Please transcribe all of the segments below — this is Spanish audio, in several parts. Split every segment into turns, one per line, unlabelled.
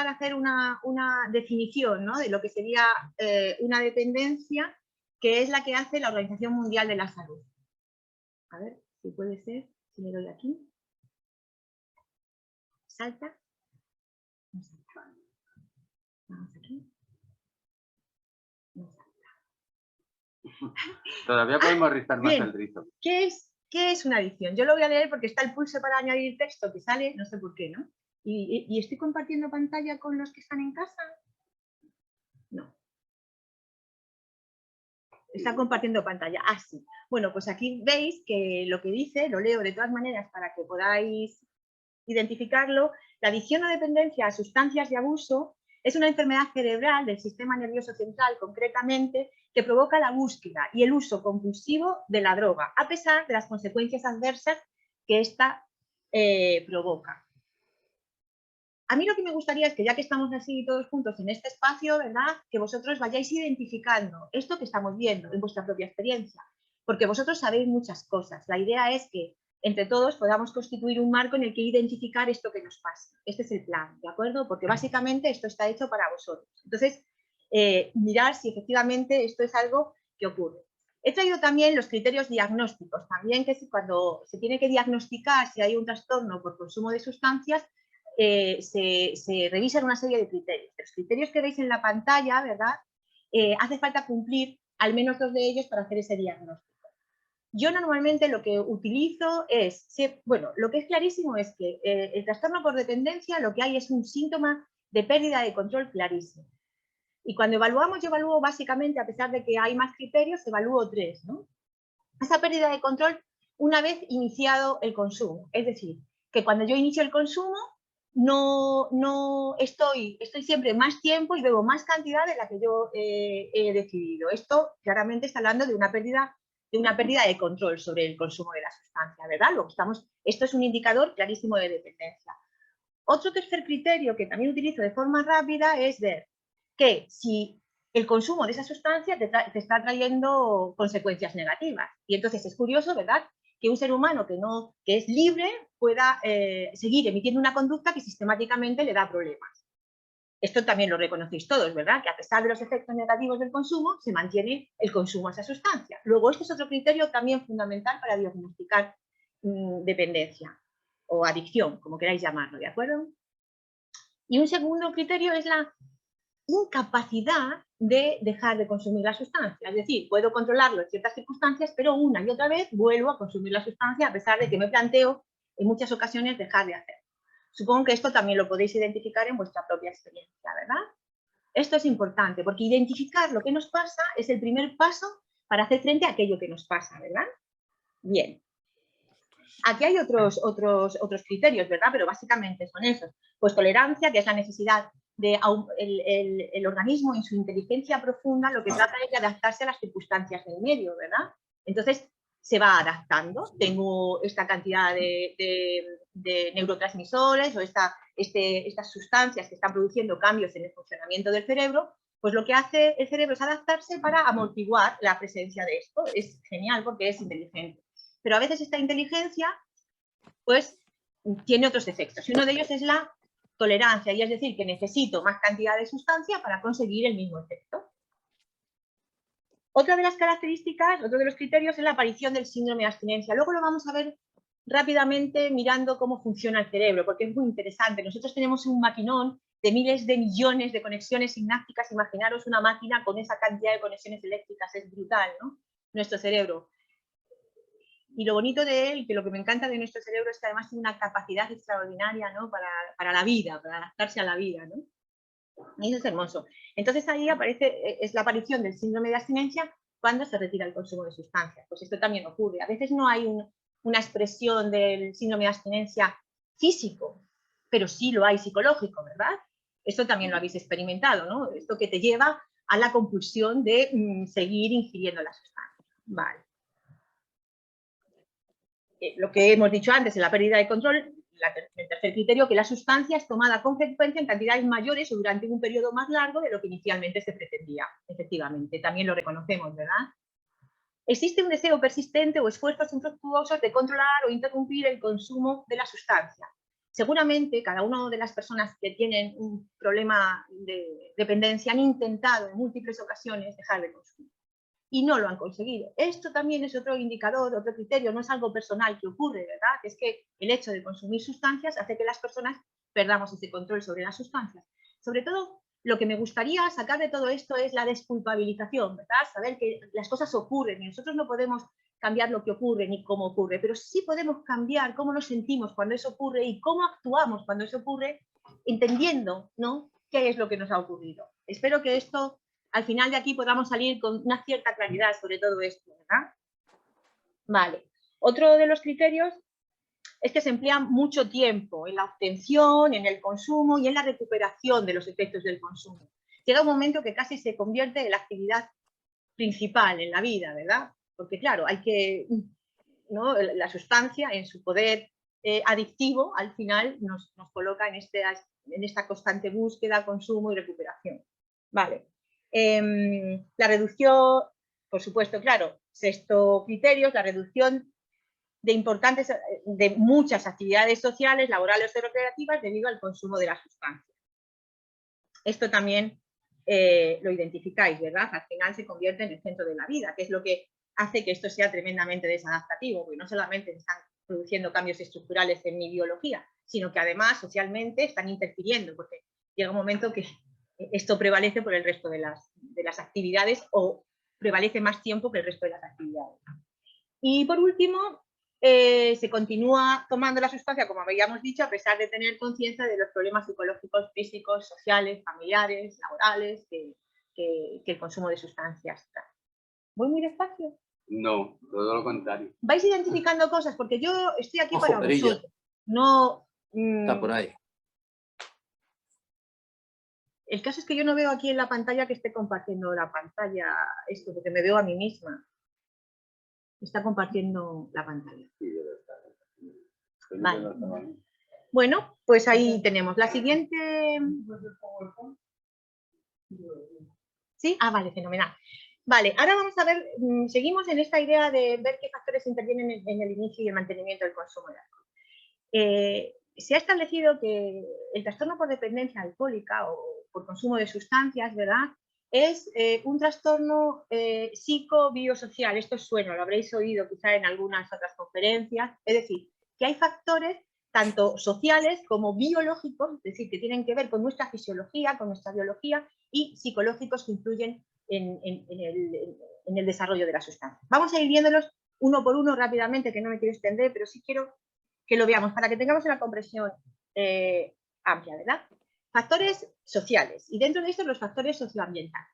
intentar hacer una definición, ¿no?, de lo que sería una dependencia, que es la que hace la Organización Mundial de la Salud. A ver si puede ser, si le doy aquí. Salta. Vamos aquí. No salta.
Todavía podemos rizar más el rizo.
¿Qué es una adicción? Yo lo voy a leer porque está el pulso para añadir texto que sale, no sé por qué, ¿no? ¿Y estoy compartiendo pantalla con los que están en casa? No. Está compartiendo pantalla. Ah, sí. Bueno, pues aquí veis que lo que dice, lo leo de todas maneras para que podáis identificarlo. La adicción o dependencia a sustancias de abuso es una enfermedad cerebral del sistema nervioso central, concretamente, que provoca la búsqueda y el uso compulsivo de la droga, a pesar de las consecuencias adversas que ésta provoca. A mí lo que me gustaría es que, ya que estamos así todos juntos en este espacio, ¿verdad?, que vosotros vayáis identificando esto que estamos viendo en vuestra propia experiencia, porque vosotros sabéis muchas cosas. La idea es que entre todos podamos constituir un marco en el que identificar esto que nos pasa. Este es el plan, ¿de acuerdo? Porque básicamente esto está hecho para vosotros. Entonces, mirar si efectivamente esto es algo que ocurre. He traído también los criterios diagnósticos, también que cuando se tiene que diagnosticar si hay un trastorno por consumo de sustancias, se revisan una serie de criterios. Los criterios que veis en la pantalla, ¿verdad?, hace falta cumplir al menos 2 de ellos para hacer ese diagnóstico. Yo normalmente lo que utilizo es, bueno, lo que es clarísimo es que el trastorno por dependencia, lo que hay es un síntoma de pérdida de control clarísimo. Y cuando evaluamos, yo evalúo básicamente, a pesar de que hay más criterios, evalúo 3, ¿no? Esa pérdida de control una vez iniciado el consumo. Es decir, que cuando yo inicio el consumo, no estoy siempre más tiempo y bebo más cantidad de la que yo he decidido. Esto claramente está hablando de una pérdida de control sobre el consumo de la sustancia, ¿verdad? Esto es un indicador clarísimo de dependencia. Otro tercer criterio que también utilizo de forma rápida es ver que si el consumo de esa sustancia te está trayendo consecuencias negativas. Y entonces es curioso, ¿verdad?, que un ser humano que es libre pueda seguir emitiendo una conducta que sistemáticamente le da problemas. Esto también lo reconocéis todos, ¿verdad?, que a pesar de los efectos negativos del consumo, se mantiene el consumo de esa sustancia. Luego, este es otro criterio también fundamental para diagnosticar dependencia o adicción, como queráis llamarlo, ¿de acuerdo? Y un segundo criterio es la incapacidad de dejar de consumir la sustancia. Es decir, puedo controlarlo en ciertas circunstancias, pero una y otra vez vuelvo a consumir la sustancia a pesar de que me planteo en muchas ocasiones dejar de hacerlo. Supongo que esto también lo podéis identificar en vuestra propia experiencia, ¿verdad? Esto es importante porque identificar lo que nos pasa es el primer paso para hacer frente a aquello que nos pasa, ¿verdad? Bien. Aquí hay otros criterios, ¿verdad? Pero básicamente son esos. Pues tolerancia, que es la necesidad el organismo en su inteligencia profunda lo que trata es de adaptarse a las circunstancias del medio, ¿verdad? Entonces se va adaptando. Tengo esta cantidad de neurotransmisores o estas sustancias que están produciendo cambios en el funcionamiento del cerebro, pues lo que hace el cerebro es adaptarse para amortiguar la presencia de esto. Es genial porque es inteligente. Pero a veces esta inteligencia, pues, tiene otros efectos. Y uno de ellos es la tolerancia, y es decir, que necesito más cantidad de sustancia para conseguir el mismo efecto. Otra de las características, otro de los criterios es la aparición del síndrome de abstinencia. Luego lo vamos a ver rápidamente mirando cómo funciona el cerebro, porque es muy interesante. Nosotros tenemos un maquinón de miles de millones de conexiones sinápticas. Imaginaros una máquina con esa cantidad de conexiones eléctricas, es brutal, ¿no? Nuestro cerebro. Y lo bonito de él, que lo que me encanta de nuestro cerebro es que además tiene una capacidad extraordinaria, ¿no?, para la vida, para adaptarse a la vida, ¿no? Y eso es hermoso. Entonces ahí es la aparición del síndrome de abstinencia cuando se retira el consumo de sustancias. Pues esto también ocurre. A veces no hay una expresión del síndrome de abstinencia físico, pero sí lo hay psicológico, ¿verdad? Esto también lo habéis experimentado, ¿no? Esto que te lleva a la compulsión de seguir ingiriendo la sustancia. Vale. Lo que hemos dicho antes, en la pérdida de control, el tercer criterio, que la sustancia es tomada con frecuencia en cantidades mayores o durante un periodo más largo de lo que inicialmente se pretendía. Efectivamente, también lo reconocemos, ¿verdad? Existe un deseo persistente o esfuerzos infructuosos de controlar o interrumpir el consumo de la sustancia. seguramente cada una de las personas que tienen un problema de dependencia han intentado en múltiples ocasiones dejar de consumir y no lo han conseguido. Esto también es otro indicador, otro criterio, no es algo personal que ocurre, ¿verdad? Es que el hecho de consumir sustancias hace que las personas perdamos ese control sobre las sustancias. Sobre todo, lo que me gustaría sacar de todo esto es la desculpabilización, ¿verdad? Saber que las cosas ocurren y nosotros no podemos cambiar lo que ocurre ni cómo ocurre, pero sí podemos cambiar cómo nos sentimos cuando eso ocurre y cómo actuamos cuando eso ocurre, entendiendo, ¿no?, qué es lo que nos ha ocurrido. Espero que esto, al final de aquí, podamos salir con una cierta claridad sobre todo esto, ¿verdad? Vale. Otro de los criterios es que se emplea mucho tiempo en la obtención, en el consumo y en la recuperación de los efectos del consumo. Llega un momento que casi se convierte en la actividad principal en la vida, ¿verdad? Porque claro, hay que, ¿no?, la sustancia en su poder adictivo al final nos coloca en esta constante búsqueda, consumo y recuperación. Vale. La reducción, por supuesto, claro, sexto criterio, la reducción de muchas actividades sociales, laborales o recreativas debido al consumo de la sustancia. Esto también lo identificáis, ¿verdad? Al final se convierte en el centro de la vida, que es lo que hace que esto sea tremendamente desadaptativo, porque no solamente se están produciendo cambios estructurales en mi biología, sino que además socialmente están interfiriendo, porque llega un momento que esto prevalece por el resto de las actividades o prevalece más tiempo que el resto de las actividades. Y por último, se continúa tomando la sustancia, como habíamos dicho, a pesar de tener conciencia de los problemas psicológicos, físicos, sociales, familiares, laborales que el consumo de sustancias trae. ¿Voy muy despacio?
No, todo lo contrario.
¿Vais identificando cosas? Porque yo estoy aquí
Ojo,
para
perilla.
vosotros. No,
Está por ahí.
el caso es que yo no veo aquí en la pantalla que esté compartiendo la pantalla esto, porque me veo a mí misma. Está compartiendo la pantalla. Vale. Bueno, pues ahí tenemos la siguiente. ¿Sí? Ah, vale, fenomenal. Vale, ahora vamos a ver, seguimos en esta idea de ver qué factores intervienen en el inicio y el mantenimiento del consumo de alcohol. Se ha establecido que el trastorno por dependencia alcohólica o por consumo de sustancias, ¿verdad?, es un trastorno psicobiosocial. Esto suena, lo habréis oído quizá en algunas otras conferencias. Es decir, que hay factores tanto sociales como biológicos, es decir, que tienen que ver con nuestra fisiología, con nuestra biología, y psicológicos que influyen en el desarrollo de la sustancia. Vamos a ir viéndolos uno por uno rápidamente, que no me quiero extender, pero sí quiero que lo veamos para que tengamos una comprensión amplia, ¿verdad? Factores sociales, y dentro de esto los factores socioambientales.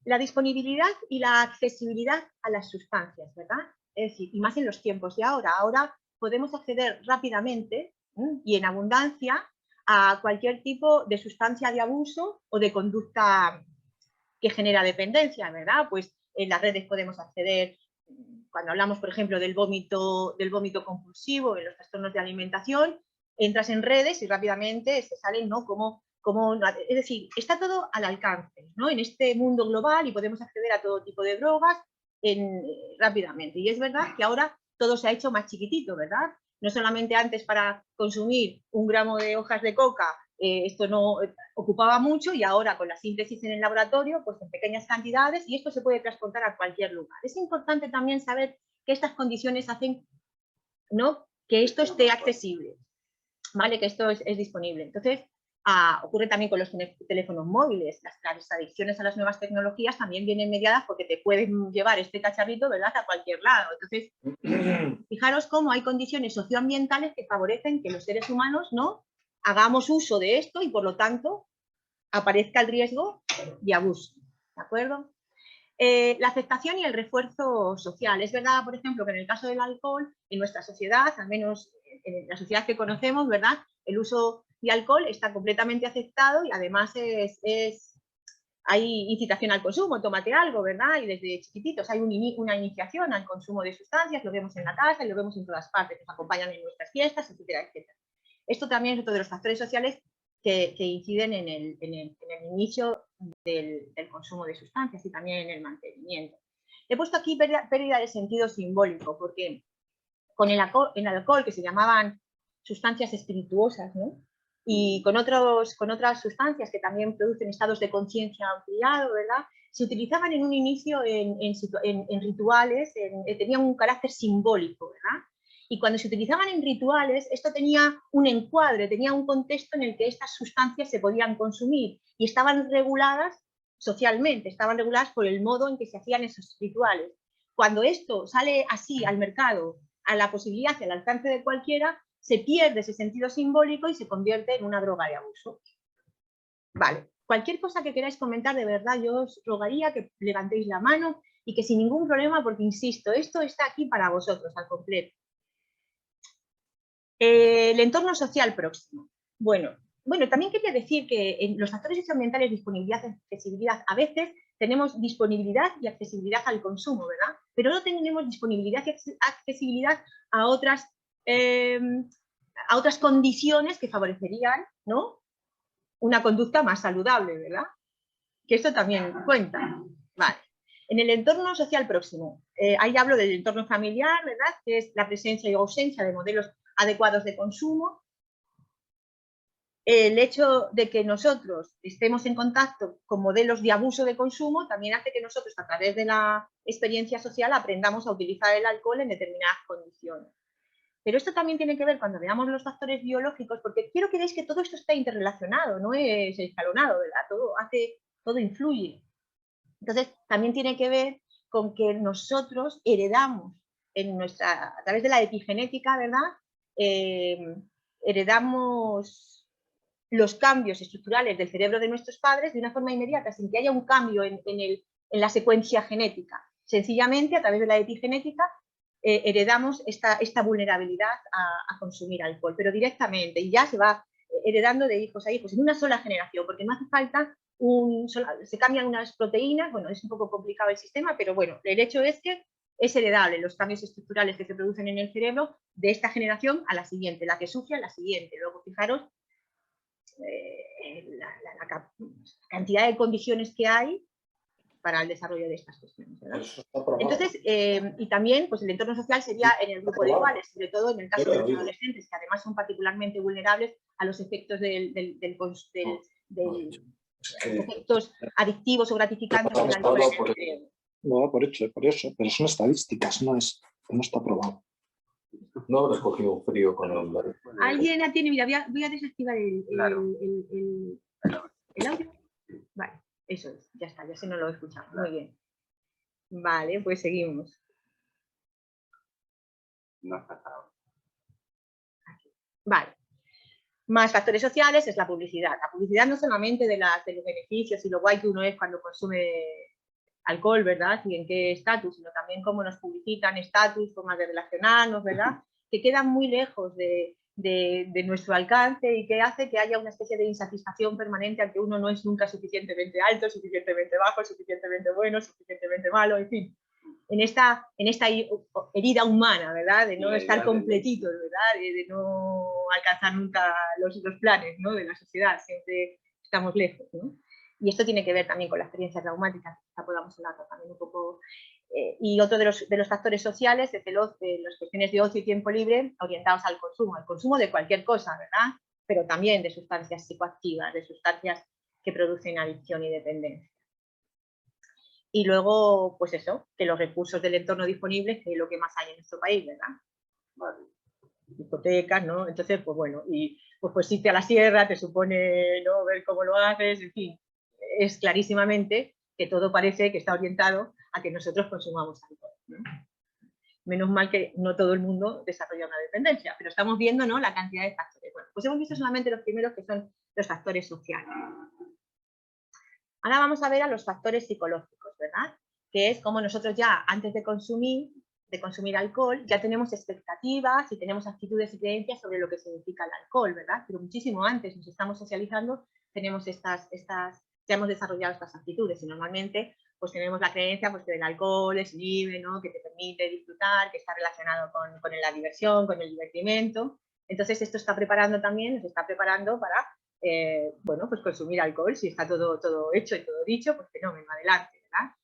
La disponibilidad y la accesibilidad a las sustancias, ¿verdad? Es decir, y más en los tiempos de ahora. Ahora podemos acceder rápidamente y en abundancia a cualquier tipo de sustancia de abuso o de conducta que genera dependencia, ¿verdad? Pues en las redes podemos acceder, cuando hablamos, por ejemplo, del vómito compulsivo, en los trastornos de alimentación, entras en redes y rápidamente se salen, ¿no?, es decir, está todo al alcance, ¿no?, en este mundo global, y podemos acceder a todo tipo de drogas rápidamente. Y es verdad que ahora todo se ha hecho más chiquitito, ¿verdad? No solamente antes para consumir 1 gramo de hojas de coca, esto no ocupaba mucho, y ahora con la síntesis en el laboratorio, pues en pequeñas cantidades, y esto se puede transportar a cualquier lugar. Es importante también saber que estas condiciones hacen, ¿no?, que esto esté accesible, ¿vale?, que esto es disponible. Entonces, ocurre también con los teléfonos móviles. Las adicciones a las nuevas tecnologías también vienen mediadas porque te pueden llevar este cacharrito, ¿verdad?, a cualquier lado. Entonces, fijaros cómo hay condiciones socioambientales que favorecen que los seres humanos, ¿no?, hagamos uso de esto y, por lo tanto, aparezca el riesgo de abuso. ¿De acuerdo? La aceptación y el refuerzo social. Es verdad, por ejemplo, que en el caso del alcohol, en nuestra sociedad, al menos en la sociedad que conocemos, ¿verdad?, el uso de alcohol está completamente aceptado, y además hay incitación al consumo, tómate algo, ¿verdad? Y desde chiquititos hay una iniciación al consumo de sustancias, lo vemos en la casa y lo vemos en todas partes, nos acompañan en nuestras fiestas, etcétera, etcétera. Esto también es otro de los factores sociales que inciden en el inicio del consumo de sustancias y también en el mantenimiento. He puesto aquí pérdida de sentido simbólico, porque con el alcohol, que se llamaban sustancias espirituosas, ¿no? Y con otras sustancias que también producen estados de conciencia ampliado, ¿verdad? Se utilizaban en un inicio en rituales, tenían un carácter simbólico, ¿verdad? Y cuando se utilizaban en rituales, esto tenía un encuadre, tenía un contexto en el que estas sustancias se podían consumir y estaban reguladas socialmente, estaban reguladas por el modo en que se hacían esos rituales. Cuando esto sale así al mercado, a la posibilidad y al alcance de cualquiera, se pierde ese sentido simbólico y se convierte en una droga de abuso. Vale, cualquier cosa que queráis comentar, de verdad, yo os rogaría que levantéis la mano y que sin ningún problema, porque insisto, esto está aquí para vosotros al completo. El entorno social próximo. Bueno, también quería decir que en los factores socioambientales, disponibilidad y accesibilidad, a veces tenemos disponibilidad y accesibilidad al consumo, ¿verdad? Pero no tenemos disponibilidad y accesibilidad a otras condiciones que favorecerían, ¿no?, una conducta más saludable, ¿verdad? Que esto también cuenta. Vale. En el entorno social próximo, ahí hablo del entorno familiar, ¿verdad?, que es la presencia y ausencia de modelos adecuados de consumo. El hecho de que nosotros estemos en contacto con modelos de abuso de consumo también hace que nosotros, a través de la experiencia social, aprendamos a utilizar el alcohol en determinadas condiciones. Pero esto también tiene que ver cuando veamos los factores biológicos, porque quiero que veáis que todo esto está interrelacionado, no es escalonado, ¿verdad? Todo influye. Entonces, también tiene que ver con que nosotros heredamos a través de la epigenética, ¿verdad? Heredamos los cambios estructurales del cerebro de nuestros padres de una forma inmediata, sin que haya un cambio en la secuencia genética. Sencillamente, a través de la epigenética, heredamos esta vulnerabilidad a consumir alcohol, pero directamente, y ya se va heredando de hijos a hijos en una sola generación, porque no hace falta se cambian unas proteínas, bueno, es un poco complicado el sistema, pero bueno, el hecho es que es heredable los cambios estructurales que se producen en el cerebro de esta generación a la siguiente, la que sufre a la siguiente. Luego, fijaros la cantidad de condiciones que hay para el desarrollo de estas cuestiones, ¿verdad? Entonces, y también pues el entorno social sería en el grupo de iguales, sobre todo en el caso de los adolescentes, que además son particularmente vulnerables a los efectos efectos adictivos o gratificantes del alcohol en el cerebro.
No, por eso, pero son estadísticas, no está probado. No habrás cogido un frío con el...
¿Alguien la tiene? Mira, voy a desactivar el audio. Vale, eso es, ya está, ya se no lo he escuchado. Muy bien. Vale, pues seguimos. Vale. Más factores sociales es la publicidad. La publicidad no solamente de los beneficios y lo guay que uno es cuando consume alcohol, ¿verdad? Y en qué estatus, sino también cómo nos publicitan estatus, formas de relacionarnos, ¿verdad? Que quedan muy lejos de nuestro alcance y que hace que haya una especie de insatisfacción permanente al que uno no es nunca suficientemente alto, suficientemente bajo, suficientemente bueno, suficientemente malo, en fin. En esta herida humana, ¿verdad? De no estar completitos, ¿verdad? De no alcanzar nunca los planes, ¿no?, de la sociedad, siempre estamos lejos, ¿no? Y esto tiene que ver también con las experiencias traumáticas, quizá podamos hablar también un poco. Y otro de los factores sociales es las cuestiones de ocio y tiempo libre orientados al consumo de cualquier cosa, ¿verdad? Pero también de sustancias psicoactivas, de sustancias que producen adicción y dependencia. Y luego, pues eso, que los recursos del entorno disponibles, que es lo que más hay en nuestro país, ¿verdad? Vale. Hipotecas, ¿no? Entonces, pues bueno, y pues irte a la sierra te supone, ¿no?, ver cómo lo haces, en fin, es clarísimamente que todo parece que está orientado a que nosotros consumamos alcohol, ¿no? Menos mal que no todo el mundo desarrolla una dependencia, pero estamos viendo, ¿no?, la cantidad de factores. Bueno, pues hemos visto solamente los primeros, que son los factores sociales. Ahora vamos a ver a los factores psicológicos, ¿verdad? Que es como nosotros ya, antes de consumir alcohol, ya tenemos expectativas y tenemos actitudes y creencias sobre lo que significa el alcohol, ¿verdad? Pero muchísimo antes nos estamos socializando, tenemos ya hemos desarrollado estas actitudes y normalmente pues tenemos la creencia pues que el alcohol es libre, ¿no?, que te permite disfrutar, que está relacionado con la diversión, con el divertimento. Entonces esto nos está preparando para bueno, pues consumir alcohol. Si está todo hecho y todo dicho, pues fenómeno, adelante, ¿verdad?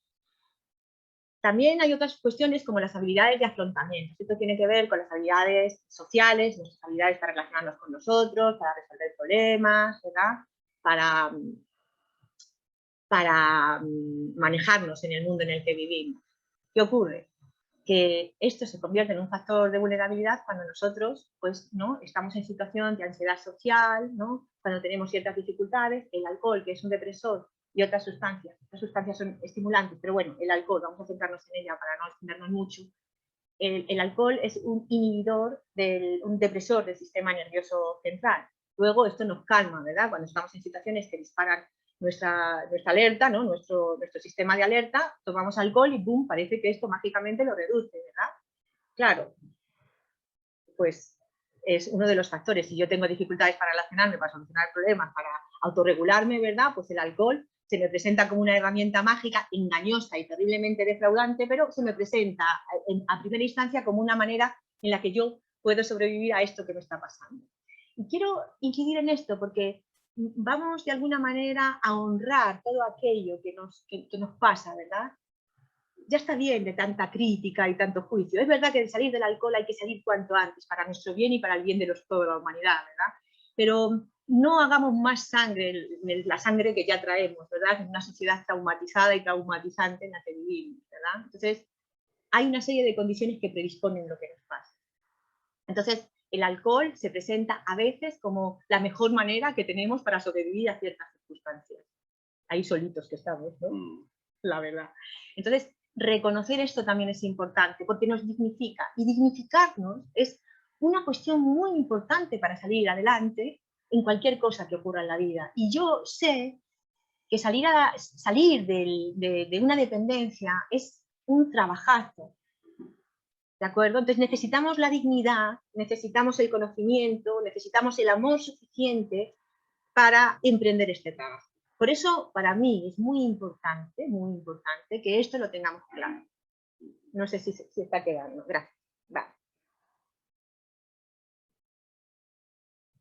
También hay otras cuestiones como las habilidades de afrontamiento. Esto tiene que ver con las habilidades sociales, nuestras habilidades para relacionarnos con nosotros, para resolver problemas, ¿verdad? Para manejarnos en el mundo en el que vivimos. ¿Qué ocurre? Que esto se convierte en un factor de vulnerabilidad cuando nosotros pues, ¿no? estamos en situación de ansiedad social, ¿no? Cuando tenemos ciertas dificultades. El alcohol, que es un depresor, y otras sustancias son estimulantes, pero bueno, el alcohol, vamos a centrarnos en ella para no extendernos mucho. El alcohol es un inhibidor, un depresor del sistema nervioso central. Luego esto nos calma, ¿verdad? Cuando estamos en situaciones que disparan nuestra alerta, ¿no? nuestro sistema de alerta, tomamos alcohol y ¡boom! Parece que esto mágicamente lo reduce, ¿verdad? Claro, pues es uno de los factores. Si yo tengo dificultades para relacionarme, para solucionar problemas, para autorregularme, ¿verdad? Pues el alcohol se me presenta como una herramienta mágica, engañosa y terriblemente defraudante, pero se me presenta a primera instancia como una manera en la que yo puedo sobrevivir a esto que me está pasando. Y quiero incidir en esto porque vamos de alguna manera a honrar todo aquello que nos pasa, ¿verdad? Ya está bien de tanta crítica y tanto juicio. Es verdad que de salir del alcohol hay que salir cuanto antes, para nuestro bien y para el bien de toda la humanidad, ¿verdad? Pero no hagamos más sangre, la sangre que ya traemos, ¿verdad? En una sociedad traumatizada y traumatizante en la que vivimos, ¿verdad? Entonces, hay una serie de condiciones que predisponen lo que nos pasa. Entonces, el alcohol se presenta a veces como la mejor manera que tenemos para sobrevivir a ciertas circunstancias. Ahí solitos que estamos, ¿no? La verdad. Entonces, reconocer esto también es importante porque nos dignifica. Y dignificarnos es una cuestión muy importante para salir adelante en cualquier cosa que ocurra en la vida. Y yo sé que salir de una dependencia es un trabajazo. ¿De acuerdo? Entonces necesitamos la dignidad, necesitamos el conocimiento, necesitamos el amor suficiente para emprender este trabajo. Por eso, para mí, es muy importante que esto lo tengamos claro. No sé si está quedando. Gracias. Vale.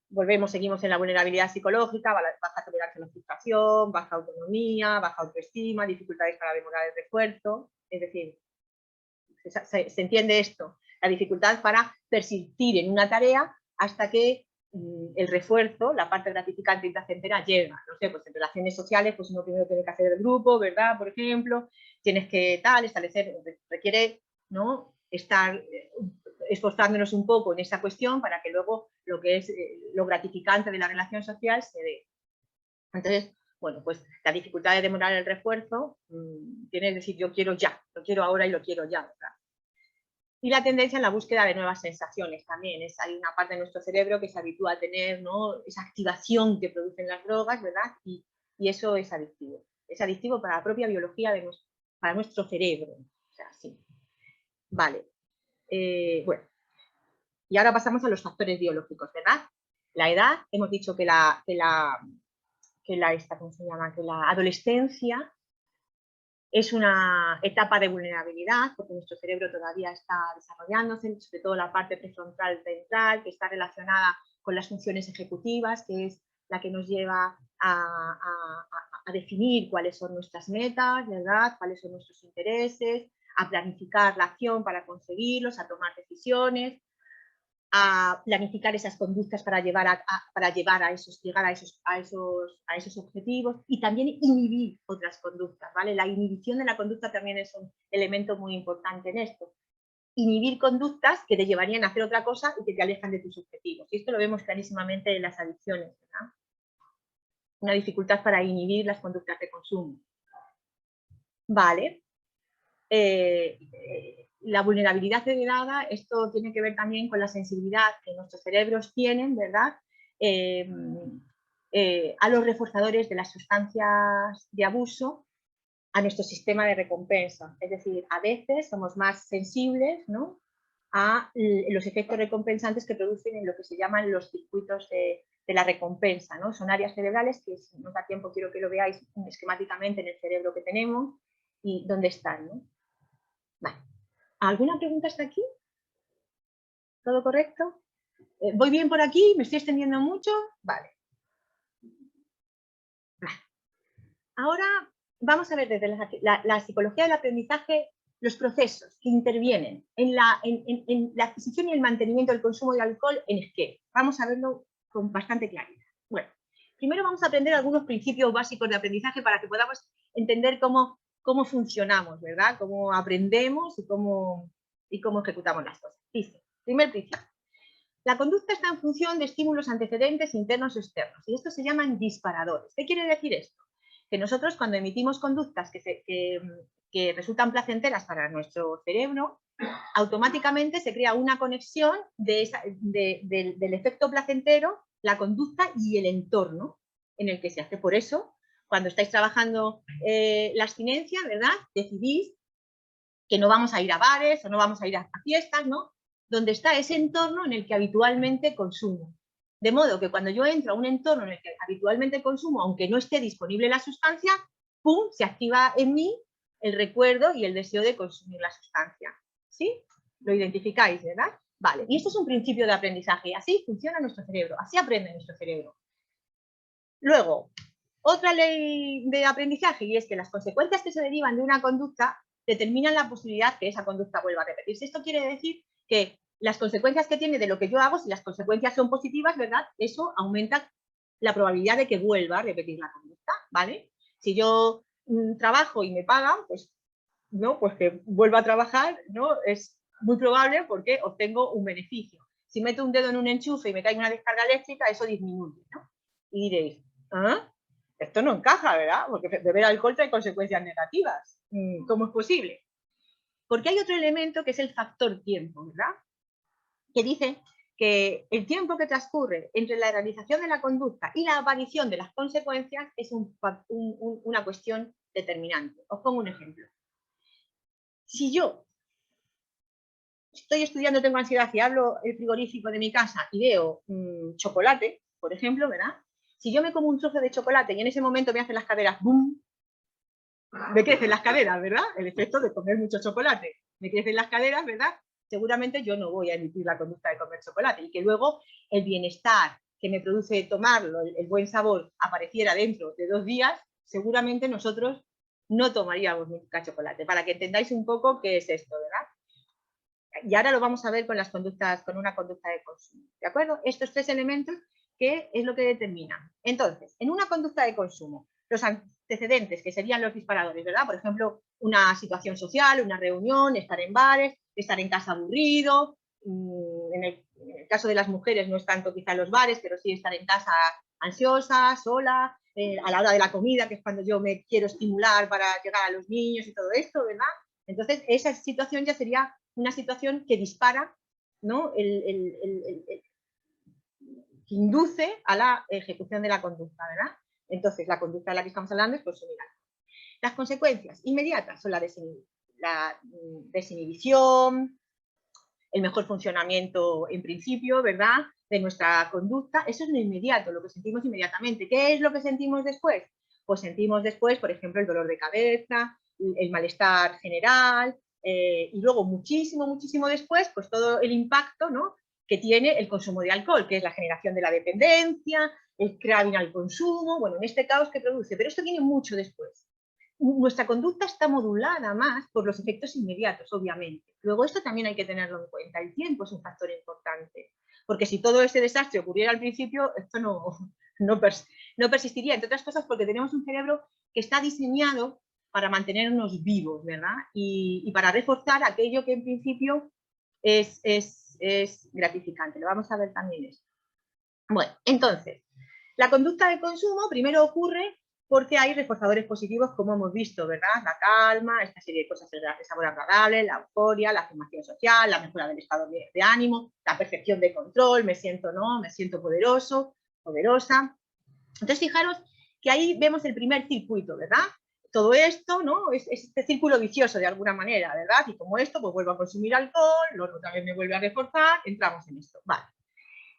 Volvemos, seguimos en la vulnerabilidad psicológica, baja tolerancia a la frustración, baja autonomía, baja autoestima, dificultades para demorar el refuerzo. Es decir, se entiende esto, la dificultad para persistir en una tarea hasta que el refuerzo, la parte gratificante y placentera llega. No sé, pues en relaciones sociales, pues uno primero tiene que hacer el grupo, ¿verdad? Por ejemplo, tienes que establecer, requiere, ¿no? Estar esforzándonos un poco en esa cuestión para que luego lo que es lo gratificante de la relación social se dé. Entonces, bueno, pues la dificultad de demorar el refuerzo tiene que decir yo quiero ya, lo quiero ahora y lo quiero ya, ¿verdad? Y la tendencia en la búsqueda de nuevas sensaciones también. Hay una parte de nuestro cerebro que se habitúa a tener, ¿no? Esa activación que producen las drogas, ¿verdad? Y eso es adictivo. Es adictivo para la propia biología, para nuestro cerebro. O sea, sí. Vale. Bueno. Y ahora pasamos a los factores biológicos, ¿verdad? La edad, hemos dicho que la adolescencia es una etapa de vulnerabilidad porque nuestro cerebro todavía está desarrollándose, sobre todo la parte prefrontal ventral, que está relacionada con las funciones ejecutivas, que es la que nos lleva a definir cuáles son nuestras metas, ¿verdad? Cuáles son nuestros intereses, a planificar la acción para conseguirlos, a tomar decisiones, a planificar esas conductas para llegar a esos objetivos y también inhibir otras conductas, ¿vale? La inhibición de la conducta también es un elemento muy importante en esto. Inhibir conductas que te llevarían a hacer otra cosa y que te alejan de tus objetivos. Y esto lo vemos clarísimamente en las adicciones, ¿verdad? Una dificultad para inhibir las conductas de consumo. Vale. La vulnerabilidad heredada, esto tiene que ver también con la sensibilidad que nuestros cerebros tienen, ¿verdad? A los reforzadores de las sustancias de abuso, a nuestro sistema de recompensa. Es decir, a veces somos más sensibles, ¿no? A los efectos recompensantes que producen en lo que se llaman los circuitos de la recompensa, ¿no? Son áreas cerebrales que, si no da tiempo, quiero que lo veáis esquemáticamente en el cerebro que tenemos y dónde están, ¿no? Vale. ¿Alguna pregunta hasta aquí? ¿Todo correcto? ¿Voy bien por aquí? ¿Me estoy extendiendo mucho? Vale. Ahora vamos a ver desde la psicología del aprendizaje los procesos que intervienen en la adquisición y el mantenimiento del consumo de alcohol en esquema. Vamos a verlo con bastante claridad. Bueno, primero vamos a aprender algunos principios básicos de aprendizaje para que podamos entender cómo funcionamos, ¿verdad? Cómo aprendemos y cómo ejecutamos las cosas. Dice, primer principio. La conducta está en función de estímulos antecedentes internos o externos, y estos se llaman disparadores. ¿Qué quiere decir esto? Que nosotros cuando emitimos conductas que resultan placenteras para nuestro cerebro, automáticamente se crea una conexión del efecto placentero, la conducta y el entorno en el que se hace. Por eso, cuando estáis trabajando la abstinencia, ¿verdad? Decidís que no vamos a ir a bares o no vamos a ir a fiestas, ¿no? Donde está ese entorno en el que habitualmente consumo. De modo que cuando yo entro a un entorno en el que habitualmente consumo, aunque no esté disponible la sustancia, ¡pum!, se activa en mí el recuerdo y el deseo de consumir la sustancia. ¿Sí? Lo identificáis, ¿verdad? Vale, y esto es un principio de aprendizaje. Así funciona nuestro cerebro, así aprende nuestro cerebro. Luego, otra ley de aprendizaje, y es que las consecuencias que se derivan de una conducta determinan la posibilidad que esa conducta vuelva a repetirse. Esto quiere decir que las consecuencias que tiene de lo que yo hago, si las consecuencias son positivas, ¿verdad? Eso aumenta la probabilidad de que vuelva a repetir la conducta, ¿vale? Si yo trabajo y me pagan, pues, ¿no? Pues que vuelva a trabajar, ¿no? Es muy probable porque obtengo un beneficio. Si meto un dedo en un enchufe y me cae una descarga eléctrica, eso disminuye, ¿no? Y diréis, ¿ah? Esto no encaja, ¿verdad? Porque beber alcohol trae consecuencias negativas. ¿Cómo es posible? Porque hay otro elemento que es el factor tiempo, ¿verdad? Que dice que el tiempo que transcurre entre la realización de la conducta y la aparición de las consecuencias es una cuestión determinante. Os pongo un ejemplo. Si yo estoy estudiando, tengo ansiedad y abro el frigorífico de mi casa y veo chocolate, por ejemplo, ¿verdad? Si yo me como un trozo de chocolate y en ese momento me hacen las caderas, ¡bum!, me crecen las caderas, ¿verdad? El efecto de comer mucho chocolate. Me crecen las caderas, ¿verdad? Seguramente yo no voy a emitir la conducta de comer chocolate, y que luego el bienestar que me produce tomarlo, el buen sabor, apareciera dentro de 2 días, seguramente nosotros no tomaríamos nunca chocolate. Para que entendáis un poco qué es esto, ¿verdad? Y ahora lo vamos a ver con una conducta de consumo, ¿de acuerdo? Estos 3 elementos, ¿qué es lo que determinan? Entonces, en una conducta de consumo, los antecedentes, que serían los disparadores, ¿verdad? Por ejemplo, una situación social, una reunión, estar en bares, estar en casa aburrido. En el caso de las mujeres no es tanto quizá los bares, pero sí estar en casa ansiosa, sola, a la hora de la comida, que es cuando yo me quiero estimular para llegar a los niños y todo esto, ¿verdad? Entonces, esa situación ya sería una situación que dispara, ¿no? Que induce a la ejecución de la conducta, ¿verdad? Entonces, la conducta de la que estamos hablando es consumir alcohol. Las consecuencias inmediatas son la desinhibición, el mejor funcionamiento en principio, ¿verdad?, de nuestra conducta. Eso es lo inmediato, lo que sentimos inmediatamente. ¿Qué es lo que sentimos después? Pues sentimos después, por ejemplo, el dolor de cabeza, el malestar general, y luego muchísimo después, pues todo el impacto, ¿no?, que tiene el consumo de alcohol, que es la generación de la dependencia, el craving al consumo, bueno, en este caos que produce. Pero esto viene mucho después. Nuestra conducta está modulada más por los efectos inmediatos, obviamente. Luego esto también hay que tenerlo en cuenta. El tiempo es un factor importante, porque si todo ese desastre ocurriera al principio, esto no persistiría, entre otras cosas porque tenemos un cerebro que está diseñado para mantenernos vivos, ¿verdad? Y para reforzar aquello que en principio es gratificante. Lo vamos a ver también esto. Bueno, entonces, la conducta de consumo primero ocurre porque hay reforzadores positivos, como hemos visto, ¿verdad? La calma, esta serie de cosas de sabor agradable, la euforia, la afirmación social, la mejora del estado de ánimo, la percepción de control, me siento poderoso, poderosa. Entonces, fijaros que ahí vemos el primer circuito, ¿verdad? Todo esto, ¿no?, es este círculo vicioso de alguna manera, ¿verdad? Y como esto, pues vuelvo a consumir alcohol, luego otra vez me vuelve a reforzar, entramos en esto. Vale.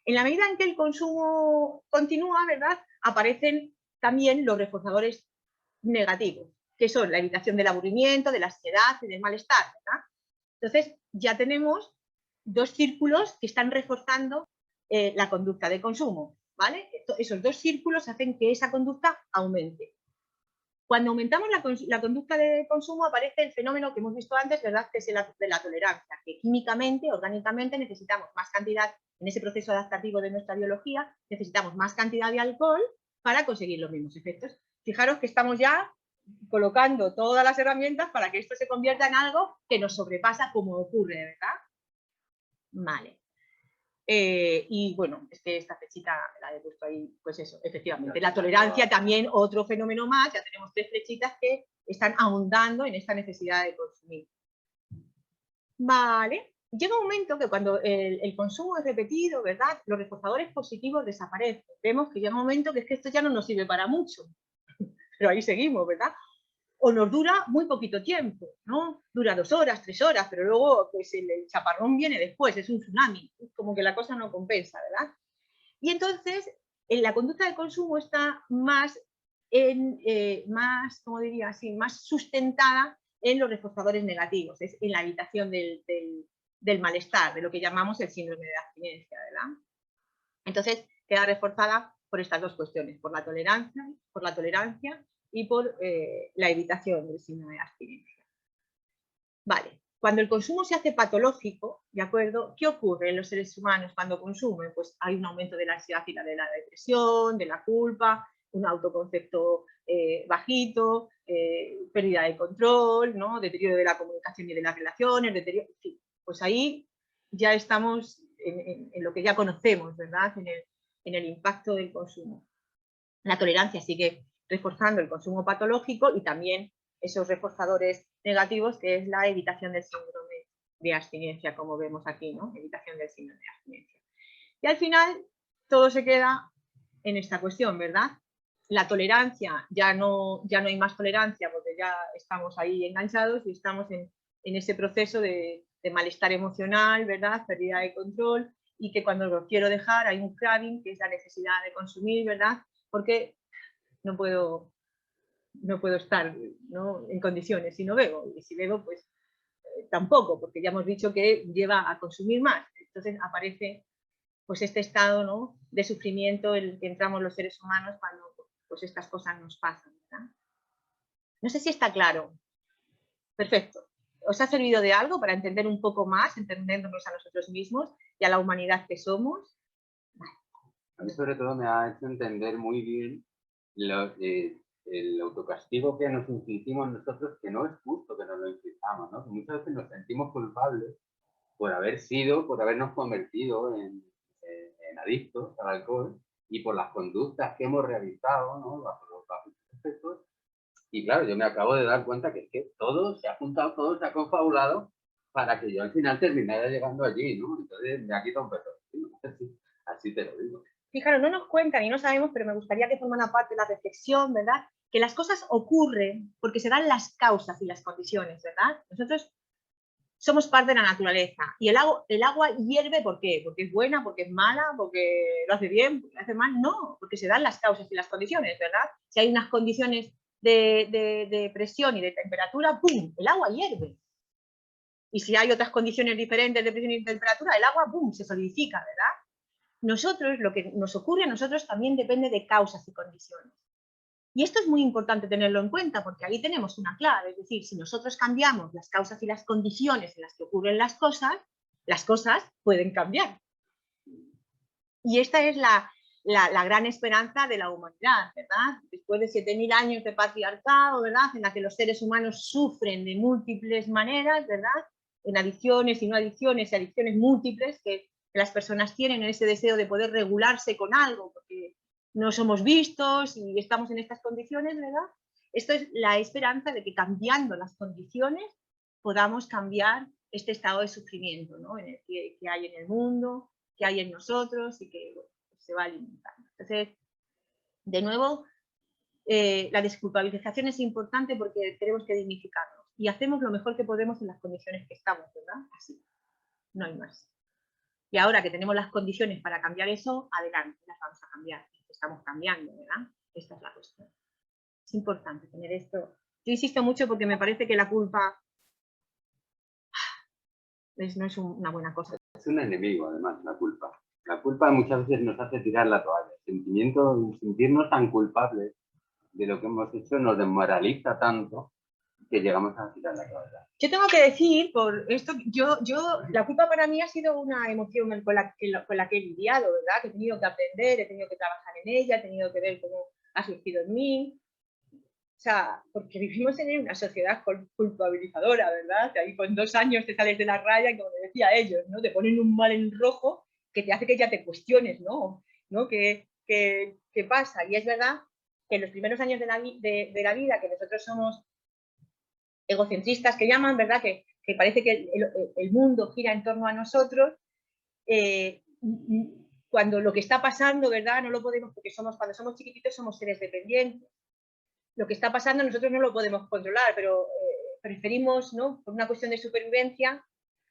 En la medida en que el consumo continúa, ¿verdad?, aparecen también los reforzadores negativos, que son la evitación del aburrimiento, de la ansiedad y del malestar, ¿verdad? Entonces, ya tenemos 2 círculos que están reforzando la conducta de consumo, ¿vale? Esos 2 círculos hacen que esa conducta aumente. Cuando aumentamos la conducta de consumo aparece el fenómeno que hemos visto antes, ¿verdad? Que es el de la tolerancia, que químicamente, orgánicamente necesitamos más cantidad, en ese proceso adaptativo de nuestra biología, necesitamos más cantidad de alcohol para conseguir los mismos efectos. Fijaros que estamos ya colocando todas las herramientas para que esto se convierta en algo que nos sobrepasa como ocurre, ¿verdad? Vale. Y bueno, es que esta flechita la he puesto ahí, pues eso, efectivamente. La tolerancia también, otro fenómeno más, ya tenemos 3 flechitas que están ahondando en esta necesidad de consumir. Vale, llega un momento que cuando el consumo es repetido, ¿verdad? Los reforzadores positivos desaparecen. Vemos que llega un momento que es que esto ya no nos sirve para mucho, pero ahí seguimos, ¿verdad? O nos dura muy poquito tiempo, ¿no? Dura 2 horas, 3 horas, pero luego pues, el chaparrón viene después, es un tsunami, como que la cosa no compensa, ¿verdad? Y entonces, en la conducta de consumo está más, ¿cómo diría así? Más sustentada en los reforzadores negativos, es en la evitación del malestar, de lo que llamamos el síndrome de abstinencia, ¿verdad? Entonces, queda reforzada por estas 2 cuestiones, por la tolerancia y por la evitación del síndrome de abstinencia. Vale, cuando el consumo se hace patológico, ¿de acuerdo? ¿Qué ocurre en los seres humanos cuando consumen? Pues hay un aumento de la ansiedad y de la depresión, de la culpa, un autoconcepto bajito, pérdida de control, ¿no? Deterioro de la comunicación y de las relaciones, deterioro, en fin, pues ahí ya estamos en lo que ya conocemos, ¿verdad? En el impacto del consumo. La tolerancia sigue reforzando el consumo patológico y también esos reforzadores negativos, que es la evitación del síndrome de abstinencia, como vemos aquí, ¿no? Evitación del síndrome de abstinencia. Y al final, todo se queda en esta cuestión, ¿verdad? La tolerancia, ya no hay más tolerancia porque ya estamos ahí enganchados y estamos en ese proceso de malestar emocional, ¿verdad? Pérdida de control, y que cuando lo quiero dejar hay un craving, que es la necesidad de consumir, ¿verdad? Porque no puedo estar, ¿no? En condiciones si no bebo, y si bebo pues tampoco, porque ya hemos dicho que lleva a consumir más. Entonces aparece pues este estado, ¿no? De sufrimiento en el que entramos los seres humanos cuando pues estas cosas nos pasan, ¿verdad? No sé si está claro. Perfecto. ¿Os ha servido de algo para entender un poco más, entendernos a nosotros mismos y a la humanidad que somos?
A mí sobre todo me ha hecho entender muy bien el autocastigo que nos infligimos nosotros, que no es justo que nos lo infligamos, ¿no? Muchas veces nos sentimos culpables por habernos convertido en adictos al alcohol y por las conductas que hemos realizado, ¿no? Bajo los efectos. Y claro, yo me acabo de dar cuenta que es que todo se ha juntado, todo se ha confabulado para que yo al final terminara llegando allí, ¿no? Entonces me ha quitado un peso. Así te lo digo.
Fijaros, no nos cuentan y no sabemos, pero me gustaría que formara parte de la reflexión, ¿verdad? Que las cosas ocurren porque se dan las causas y las condiciones, ¿verdad? Nosotros somos parte de la naturaleza y el agua hierve, ¿por qué? Porque es buena, porque es mala, porque lo hace bien, porque lo hace mal. No, porque se dan las causas y las condiciones, ¿verdad? Si hay unas condiciones de presión y de temperatura, ¡pum!, el agua hierve. Y si hay otras condiciones diferentes de presión y de temperatura, el agua, ¡pum!, se solidifica, ¿verdad? Nosotros, lo que nos ocurre a nosotros también depende de causas y condiciones. Y esto es muy importante tenerlo en cuenta porque ahí tenemos una clave, es decir, si nosotros cambiamos las causas y las condiciones en las que ocurren las cosas pueden cambiar. Y esta es la gran esperanza de la humanidad, ¿verdad? Después de 7000 años de patriarcado, ¿verdad? En la que los seres humanos sufren de múltiples maneras, ¿verdad? En adicciones y no adicciones, y adicciones múltiples que las personas tienen, en ese deseo de poder regularse con algo, porque no somos vistos y estamos en estas condiciones, ¿verdad? Esto es la esperanza de que cambiando las condiciones podamos cambiar este estado de sufrimiento, ¿no? En el que hay en el mundo, que hay en nosotros y que bueno, se va alimentando. Entonces, de nuevo, la desculpabilización es importante porque tenemos que dignificarnos y hacemos lo mejor que podemos en las condiciones que estamos, ¿verdad? Así, no hay más. Y ahora que tenemos las condiciones para cambiar eso, adelante, las vamos a cambiar. Estamos cambiando, ¿verdad? Esta es la cuestión. Es importante tener esto. Yo insisto mucho porque me parece que la culpa no es una buena cosa.
Es un enemigo, además, la culpa. La culpa muchas veces nos hace tirar la toalla. El sentimiento de sentirnos tan culpables de lo que hemos hecho nos desmoraliza tanto que llegamos a tirar la toalla.
Yo tengo que decir, por esto, la culpa para mí ha sido una emoción con la que he lidiado, ¿verdad? Que he tenido que aprender, he tenido que trabajar en ella, he tenido que ver cómo ha surgido en mí. O sea, porque vivimos en una sociedad culpabilizadora, ¿verdad? Que ahí con 2 años te sales de la raya y, como te decía ellos, ¿no? Te ponen un mal en rojo que te hace que ya te cuestiones, ¿no? ¿Qué pasa? Y es verdad que en los primeros años de la vida, que nosotros somos egocentristas, que llaman, ¿verdad? Que parece que el mundo gira en torno a nosotros, cuando lo que está pasando, ¿verdad? No lo podemos, porque cuando somos chiquititos somos seres dependientes. Lo que está pasando nosotros no lo podemos controlar, pero preferimos, ¿no? Por una cuestión de supervivencia,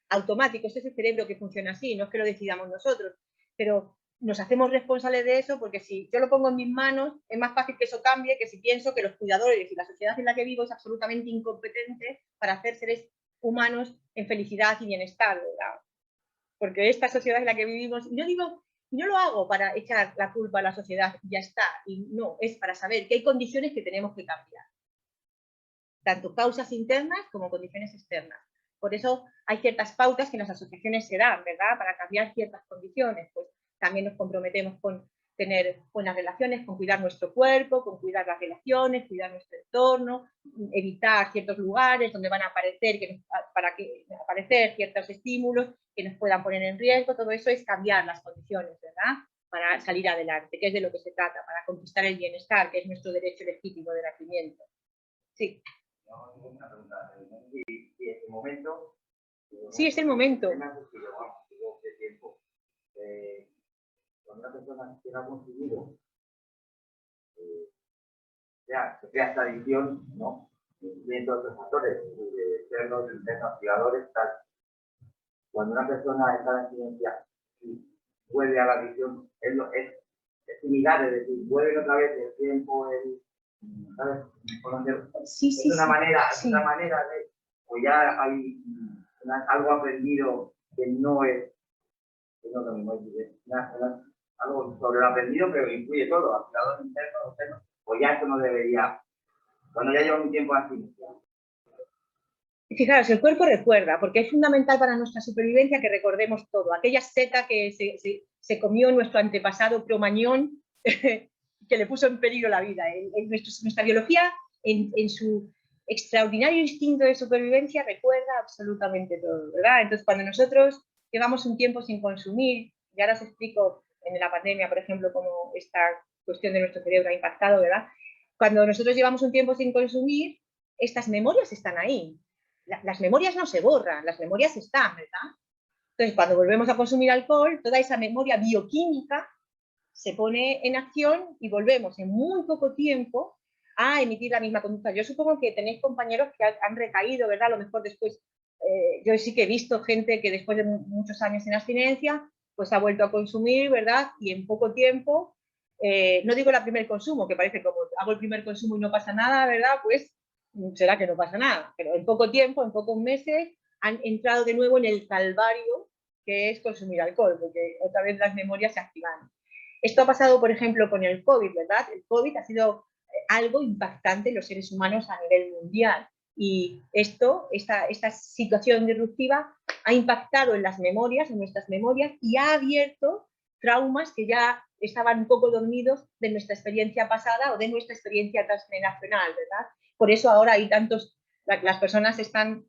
automático. Este es el cerebro que funciona así, no es que lo decidamos nosotros, pero nos hacemos responsables de eso, porque si yo lo pongo en mis manos, es más fácil que eso cambie que si pienso que los cuidadores y la sociedad en la que vivo es absolutamente incompetente para hacer seres humanos en felicidad y bienestar, ¿verdad? Porque esta sociedad en la que vivimos, no lo hago para echar la culpa a la sociedad y ya está, y no, es para saber que hay condiciones que tenemos que cambiar, tanto causas internas como condiciones externas. Por eso hay ciertas pautas que en las asociaciones se dan, ¿verdad? Para cambiar ciertas condiciones. Pues también nos comprometemos con tener buenas relaciones, con cuidar nuestro cuerpo, con cuidar las relaciones, cuidar nuestro entorno, evitar ciertos lugares donde van a aparecer, aparecer ciertos estímulos que nos puedan poner en riesgo. Todo eso es cambiar las condiciones, ¿verdad? Para salir adelante, que es de lo que se trata, para conquistar el bienestar, que es nuestro derecho legítimo de nacimiento. Sí.
Una pregunta. ¿Y este momento?
Sí, es el momento.
Cuando una persona que ha conseguido sea esta adicción, ¿no? Viendo otros factores, de ser los activadores, tal. Cuando una persona está en abstinencia y vuelve a la adicción, es similar, es decir, vuelve otra vez el tiempo, ¿sabes?
Sí,
es una manera de, o ya hay algo aprendido que no es lo mismo, algo sobre lo aprendido, pero incluye todo, activador interno, externo, o ya esto no debería, cuando ya lleva un tiempo así.
Fijaros, el cuerpo recuerda, porque es fundamental para nuestra supervivencia que recordemos todo. Aquella seta que se comió nuestro antepasado Cromañón, que le puso en peligro la vida. Nuestra biología, en su extraordinario instinto de supervivencia, recuerda absolutamente todo, ¿verdad? Entonces, cuando nosotros llevamos un tiempo sin consumir, y ahora os explico en la pandemia, por ejemplo, cómo esta cuestión de nuestro cerebro ha impactado, ¿verdad? Cuando nosotros llevamos un tiempo sin consumir, estas memorias están ahí. Las memorias no se borran, las memorias están, ¿verdad? Entonces, cuando volvemos a consumir alcohol, toda esa memoria bioquímica se pone en acción y volvemos en muy poco tiempo a emitir la misma conducta. Yo supongo que tenéis compañeros que han recaído, ¿verdad? A lo mejor después, yo sí que he visto gente que después de muchos años en abstinencia, pues ha vuelto a consumir, ¿verdad? Y en poco tiempo, no digo el primer consumo, que parece como hago el primer consumo y no pasa nada, ¿verdad? Pues será que no pasa nada, pero en poco tiempo, en pocos meses, han entrado de nuevo en el calvario que es consumir alcohol, porque otra vez las memorias se activan. Esto ha pasado, por ejemplo, con el COVID, ¿verdad? El COVID ha sido algo impactante en los seres humanos a nivel mundial. Y esta situación disruptiva ha impactado en las memorias, en nuestras memorias, y ha abierto traumas que ya estaban un poco dormidos de nuestra experiencia pasada o de nuestra experiencia transgeneracional, ¿verdad? Por eso ahora hay las personas están,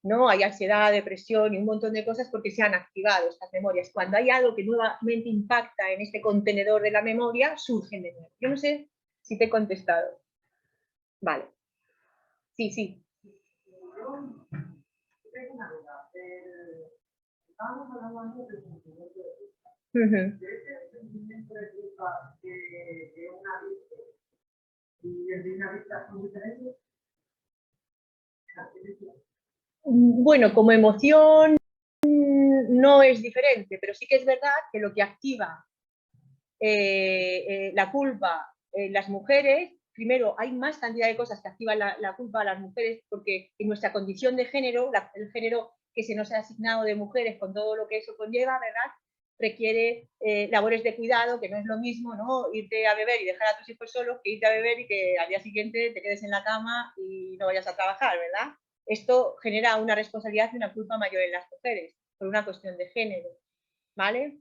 ¿no? Hay ansiedad, depresión y un montón de cosas porque se han activado estas memorias. Cuando hay algo que nuevamente impacta en este contenedor de la memoria, surgen de nuevo. Yo no sé si te he contestado. Vale. Sí, sí.
Tengo una duda. Estábamos hablando antes del sentimiento de culpa. De ese sentimiento de culpa de un adicto y el de una adicta son diferentes.
Bueno, como emoción no es diferente, pero sí que es verdad que lo que activa la culpa en las mujeres, primero hay más cantidad de cosas que activan la culpa a las mujeres, porque en nuestra condición de género, el género que se nos ha asignado de mujeres con todo lo que eso conlleva, ¿verdad? requiere labores de cuidado, que no es lo mismo, ¿no? Irte a beber y dejar a tus hijos solos que irte a beber y que al día siguiente te quedes en la cama y no vayas a trabajar, ¿verdad? Esto genera una responsabilidad y una culpa mayor en las mujeres, por una cuestión de género, ¿vale?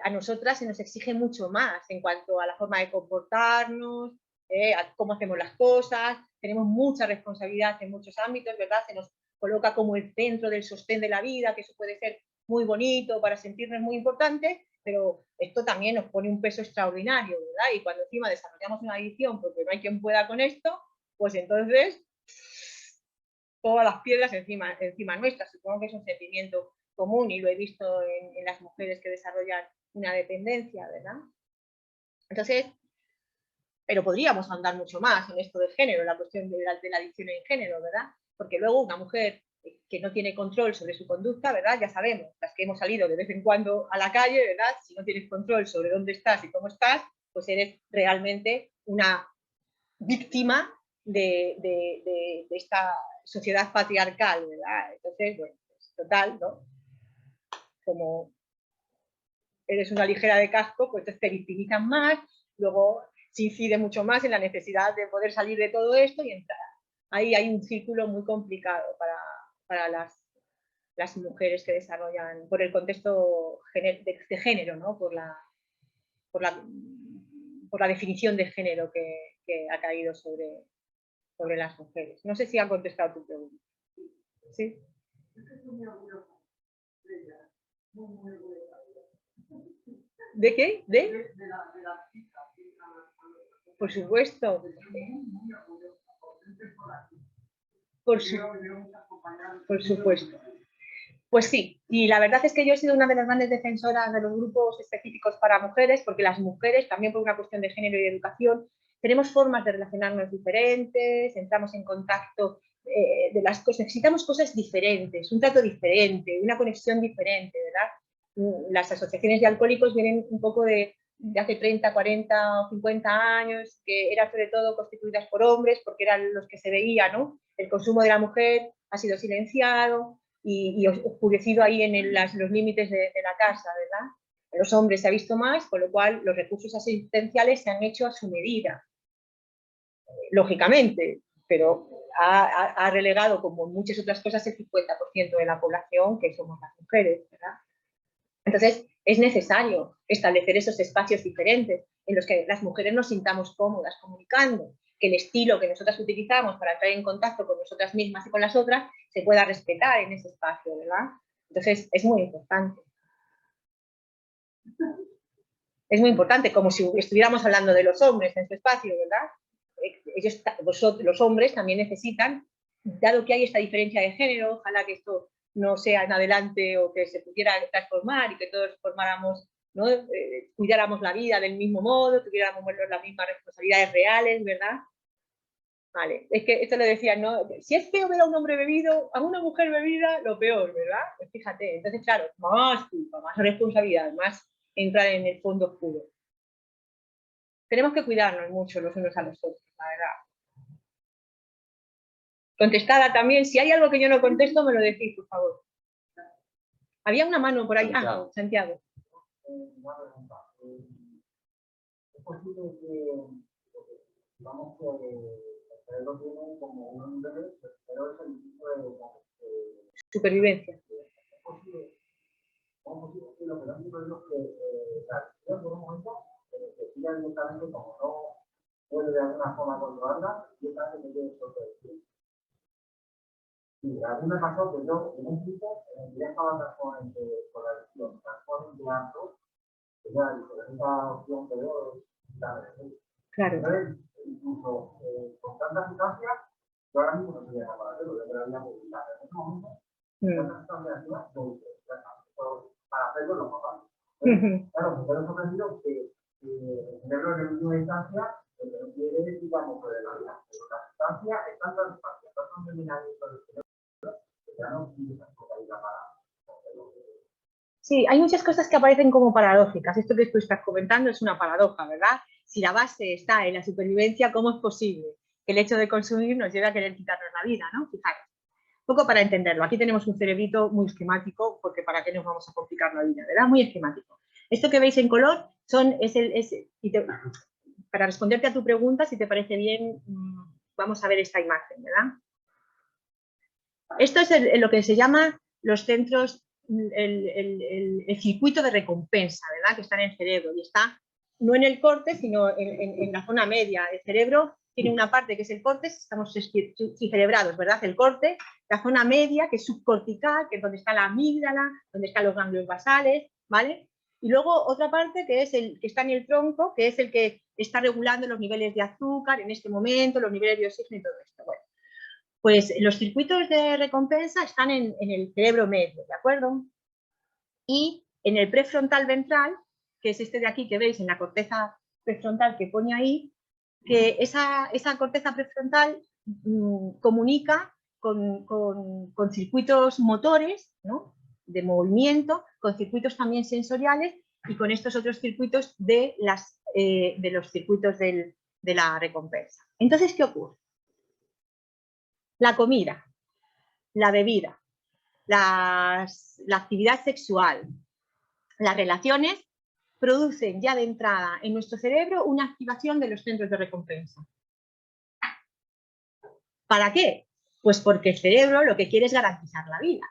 A nosotras se nos exige mucho más en cuanto a la forma de comportarnos, a cómo hacemos las cosas, tenemos mucha responsabilidad en muchos ámbitos, ¿verdad? Se nos coloca como el centro del sostén de la vida, que eso puede ser muy bonito para sentirnos muy importantes, pero esto también nos pone un peso extraordinario, ¿verdad? Y cuando encima desarrollamos una adicción porque no hay quien pueda con esto, pues entonces todas las piedras encima nuestra. Supongo que es un sentimiento común y lo he visto en las mujeres que desarrollan una dependencia, ¿verdad? Entonces, pero podríamos andar mucho más en esto del género, la cuestión de la adicción en género, ¿verdad? Porque luego una mujer que no tiene control sobre su conducta, ¿verdad? Ya sabemos, las que hemos salido de vez en cuando a la calle, ¿verdad? Si no tienes control sobre dónde estás y cómo estás, pues eres realmente una víctima de esta sociedad patriarcal, ¿verdad? Entonces, bueno, pues, total, ¿no? Como eres una ligera de casco, pues te victimizan más, luego se incide mucho más en la necesidad de poder salir de todo esto y entrar. Ahí hay un círculo muy complicado para las mujeres que desarrollan, por el contexto de género, ¿no? por la definición de género que ha caído sobre las mujeres. No sé si ha contestado tu pregunta. ¿Sí? ¿De qué? ¿De? Por supuesto. Por supuesto. Pues sí, y la verdad es que yo he sido una de las grandes defensoras de los grupos específicos para mujeres, porque las mujeres, también por una cuestión de género y de educación, tenemos formas de relacionarnos diferentes, entramos en contacto de las cosas, necesitamos cosas diferentes, un trato diferente, una conexión diferente, ¿verdad? Las asociaciones de alcohólicos vienen un poco de hace 30, 40 o 50 años, que eran sobre todo constituidas por hombres, porque eran los que se veía, ¿no? El consumo de la mujer ha sido silenciado y oscurecido ahí en los límites de la casa, ¿verdad? En los hombres se ha visto más, con lo cual los recursos asistenciales se han hecho a su medida, lógicamente, pero ha relegado, como en muchas otras cosas, el 50% de la población, que somos las mujeres, ¿verdad? Entonces, es necesario establecer esos espacios diferentes en los que las mujeres nos sintamos cómodas comunicando, que el estilo que nosotras utilizamos para entrar en contacto con nosotras mismas y con las otras se pueda respetar en ese espacio, ¿verdad? Entonces, es muy importante. Es muy importante, como si estuviéramos hablando de los hombres en su espacio, ¿verdad? Ellos, los hombres también necesitan, dado que hay esta diferencia de género, ojalá que esto no sea en adelante o que se pudiera transformar y que todos formáramos, ¿no? Cuidáramos la vida del mismo modo, tuviéramos las mismas responsabilidades reales, ¿verdad? Vale, es que esto lo decían, ¿no? Si es feo ver a un hombre bebido, a una mujer bebida, lo peor, ¿verdad? Pues fíjate, entonces claro, más culpa, más responsabilidad, más entrar en el fondo oscuro. Tenemos que cuidarnos mucho los unos a los otros, la verdad. Contestada también, si hay algo que yo no contesto, me lo decís, por favor. Había una mano por ahí. Ah, Santiago.
Es posible que, digamos que el cerebro tiene como un bebé, pero es el tipo de
supervivencia.
Es posible que lo que no digo es que la acción por un momento se tira directamente como no puede de alguna forma controlarla, directamente me quiere sorprender. Sí, a mí me pasó que yo en un grupo en el que ya estaba transformando por la elección, transformando de alto, que ya la única opción que veo es la de
claro.
Entonces, incluso con tanta eficacia, yo ahora mismo no sería capaz de hacerlo, yo debería publicar en ese momento, tanta eficacia, para hacerlo lo más fácil. Claro, me quedo sorprendido que el cerebro en última instancia lo que no quiere es, digamos, poder la vida, pero la sustancia es tanta sustancia, tanto determinamiento del cerebro, que ya no tiene esa focalidad para hacerlo.
Sí, hay muchas cosas que aparecen como paradójicas. Esto que tú estás comentando es una paradoja, ¿verdad? Si la base está en la supervivencia, ¿cómo es posible que el hecho de consumir nos lleve a querer quitarnos la vida, ¿no? Fijaros. poco para entenderlo. Aquí tenemos un cerebrito muy esquemático, porque para qué nos vamos a complicar la vida, ¿verdad? Muy esquemático. Esto que veis en color para responderte a tu pregunta, si te parece bien, vamos a ver esta imagen, ¿verdad? Esto es lo que se llama los centros, el circuito de recompensa, ¿verdad? Que está en el cerebro y está no en el córtex, sino en la zona media. El cerebro tiene una parte que es el córtex, estamos cerebrados, ¿verdad? El córtex, la zona media, que es subcortical, que es donde está la amígdala, donde están los ganglios basales, ¿vale? Y luego otra parte que es el que está en el tronco, que es el que está regulando los niveles de azúcar en este momento, los niveles de oxígeno y todo esto. Bueno, pues los circuitos de recompensa están en el cerebro medio, ¿de acuerdo? Y en el prefrontal ventral, que es este de aquí que veis en la corteza prefrontal que pone ahí, que esa corteza prefrontal comunica con circuitos motores, ¿no? De movimiento, con circuitos también sensoriales y con estos otros circuitos de los circuitos de la recompensa. Entonces, ¿qué ocurre? La comida, la bebida, la actividad sexual, las relaciones producen ya de entrada en nuestro cerebro una activación de los centros de recompensa. ¿Para qué? Pues porque el cerebro lo que quiere es garantizar la vida.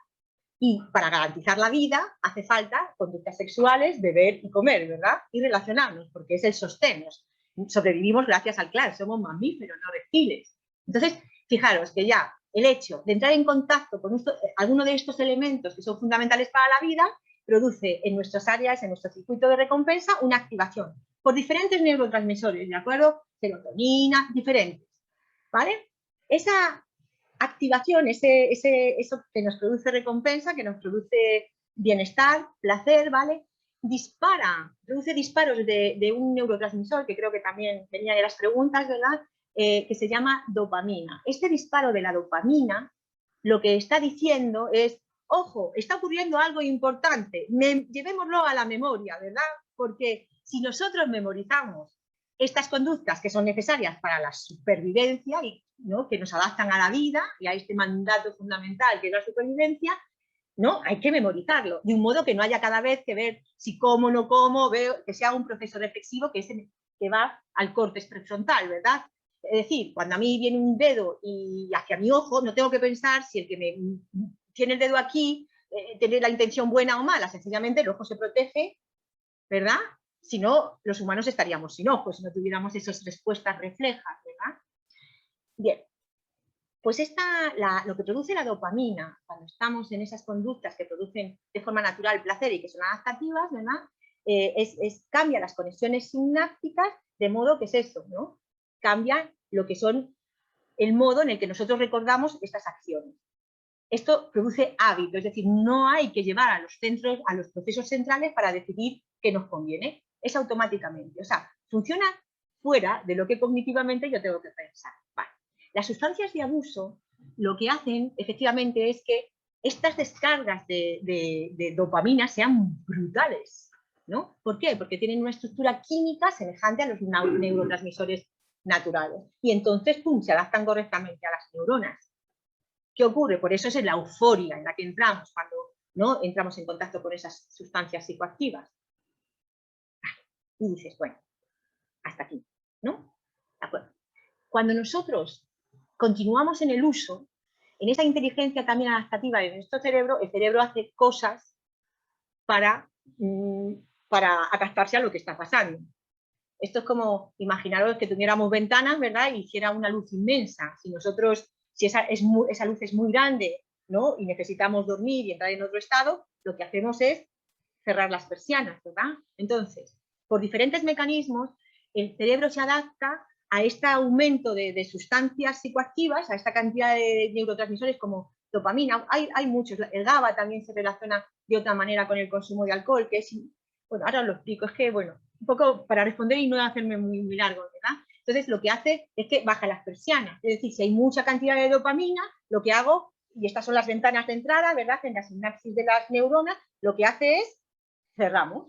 Y para garantizar la vida hace falta conductas sexuales, beber y comer, ¿verdad? Y relacionarnos, porque es el sostén. Sobrevivimos gracias al clan, somos mamíferos, no reptiles. Entonces, fijaros que ya el hecho de entrar en contacto con alguno de estos elementos que son fundamentales para la vida produce en nuestras áreas, en nuestro circuito de recompensa, una activación por diferentes neurotransmisores, ¿de acuerdo? Serotonina, diferentes, ¿vale? Esa activación, eso que nos produce recompensa, que nos produce bienestar, placer, ¿vale? Produce disparos de un neurotransmisor, que creo que también venía de las preguntas, ¿verdad? Que se llama dopamina. Este disparo de la dopamina lo que está diciendo es, ojo, está ocurriendo algo importante, llevémoslo a la memoria, ¿verdad? Porque si nosotros memorizamos estas conductas que son necesarias para la supervivencia y ¿no? que nos adaptan a la vida y a este mandato fundamental que es la supervivencia, ¿no? Hay que memorizarlo, de un modo que no haya cada vez que ver si como, no como, veo, que sea un proceso reflexivo que va al córtex prefrontal, ¿verdad? Es decir, cuando a mí viene un dedo y hacia mi ojo, no tengo que pensar si el que me tiene el dedo aquí tiene la intención buena o mala, sencillamente el ojo se protege, ¿verdad? Si no, los humanos estaríamos sin ojos, si no tuviéramos esas respuestas reflejas, ¿verdad? Bien, pues lo que produce la dopamina cuando estamos en esas conductas que producen de forma natural placer y que son adaptativas, ¿verdad? Cambia las conexiones sinápticas de modo que es eso, ¿no? Cambia lo que son el modo en el que nosotros recordamos estas acciones. Esto produce hábito, es decir, no hay que llevar a los centros, a los procesos centrales para decidir qué nos conviene, es automáticamente, o sea, funciona fuera de lo que cognitivamente yo tengo que pensar. Vale. Las sustancias de abuso lo que hacen efectivamente es que estas descargas de dopamina sean brutales, ¿no? ¿Por qué? Porque tienen una estructura química semejante a los neurotransmisores naturales y entonces, ¡pum!, se adaptan correctamente a las neuronas. ¿Qué ocurre? Por eso es la euforia en la que entramos cuando ¿no? entramos en contacto con esas sustancias psicoactivas. Y dices, bueno, hasta aquí, ¿no? De acuerdo. Cuando nosotros continuamos en el uso, en esa inteligencia también adaptativa de nuestro cerebro, el cerebro hace cosas para adaptarse a lo que está pasando. Esto es como, imaginaros que tuviéramos ventanas, ¿verdad? Y hiciera una luz inmensa. Si esa luz es muy grande, ¿no? Y necesitamos dormir y entrar en otro estado, lo que hacemos es cerrar las persianas, ¿verdad? Entonces, por diferentes mecanismos, el cerebro se adapta a este aumento de sustancias psicoactivas, a esta cantidad de neurotransmisores como dopamina. Hay muchos. El GABA también se relaciona de otra manera con el consumo de alcohol, que es, bueno, ahora os lo explico, es que, bueno, un poco para responder y no hacerme muy, muy largo, ¿verdad? Entonces, lo que hace es que baja las persianas. Es decir, si hay mucha cantidad de dopamina, lo que hago, y estas son las ventanas de entrada, ¿verdad? En la sinapsis de las neuronas, lo que hace es cerramos.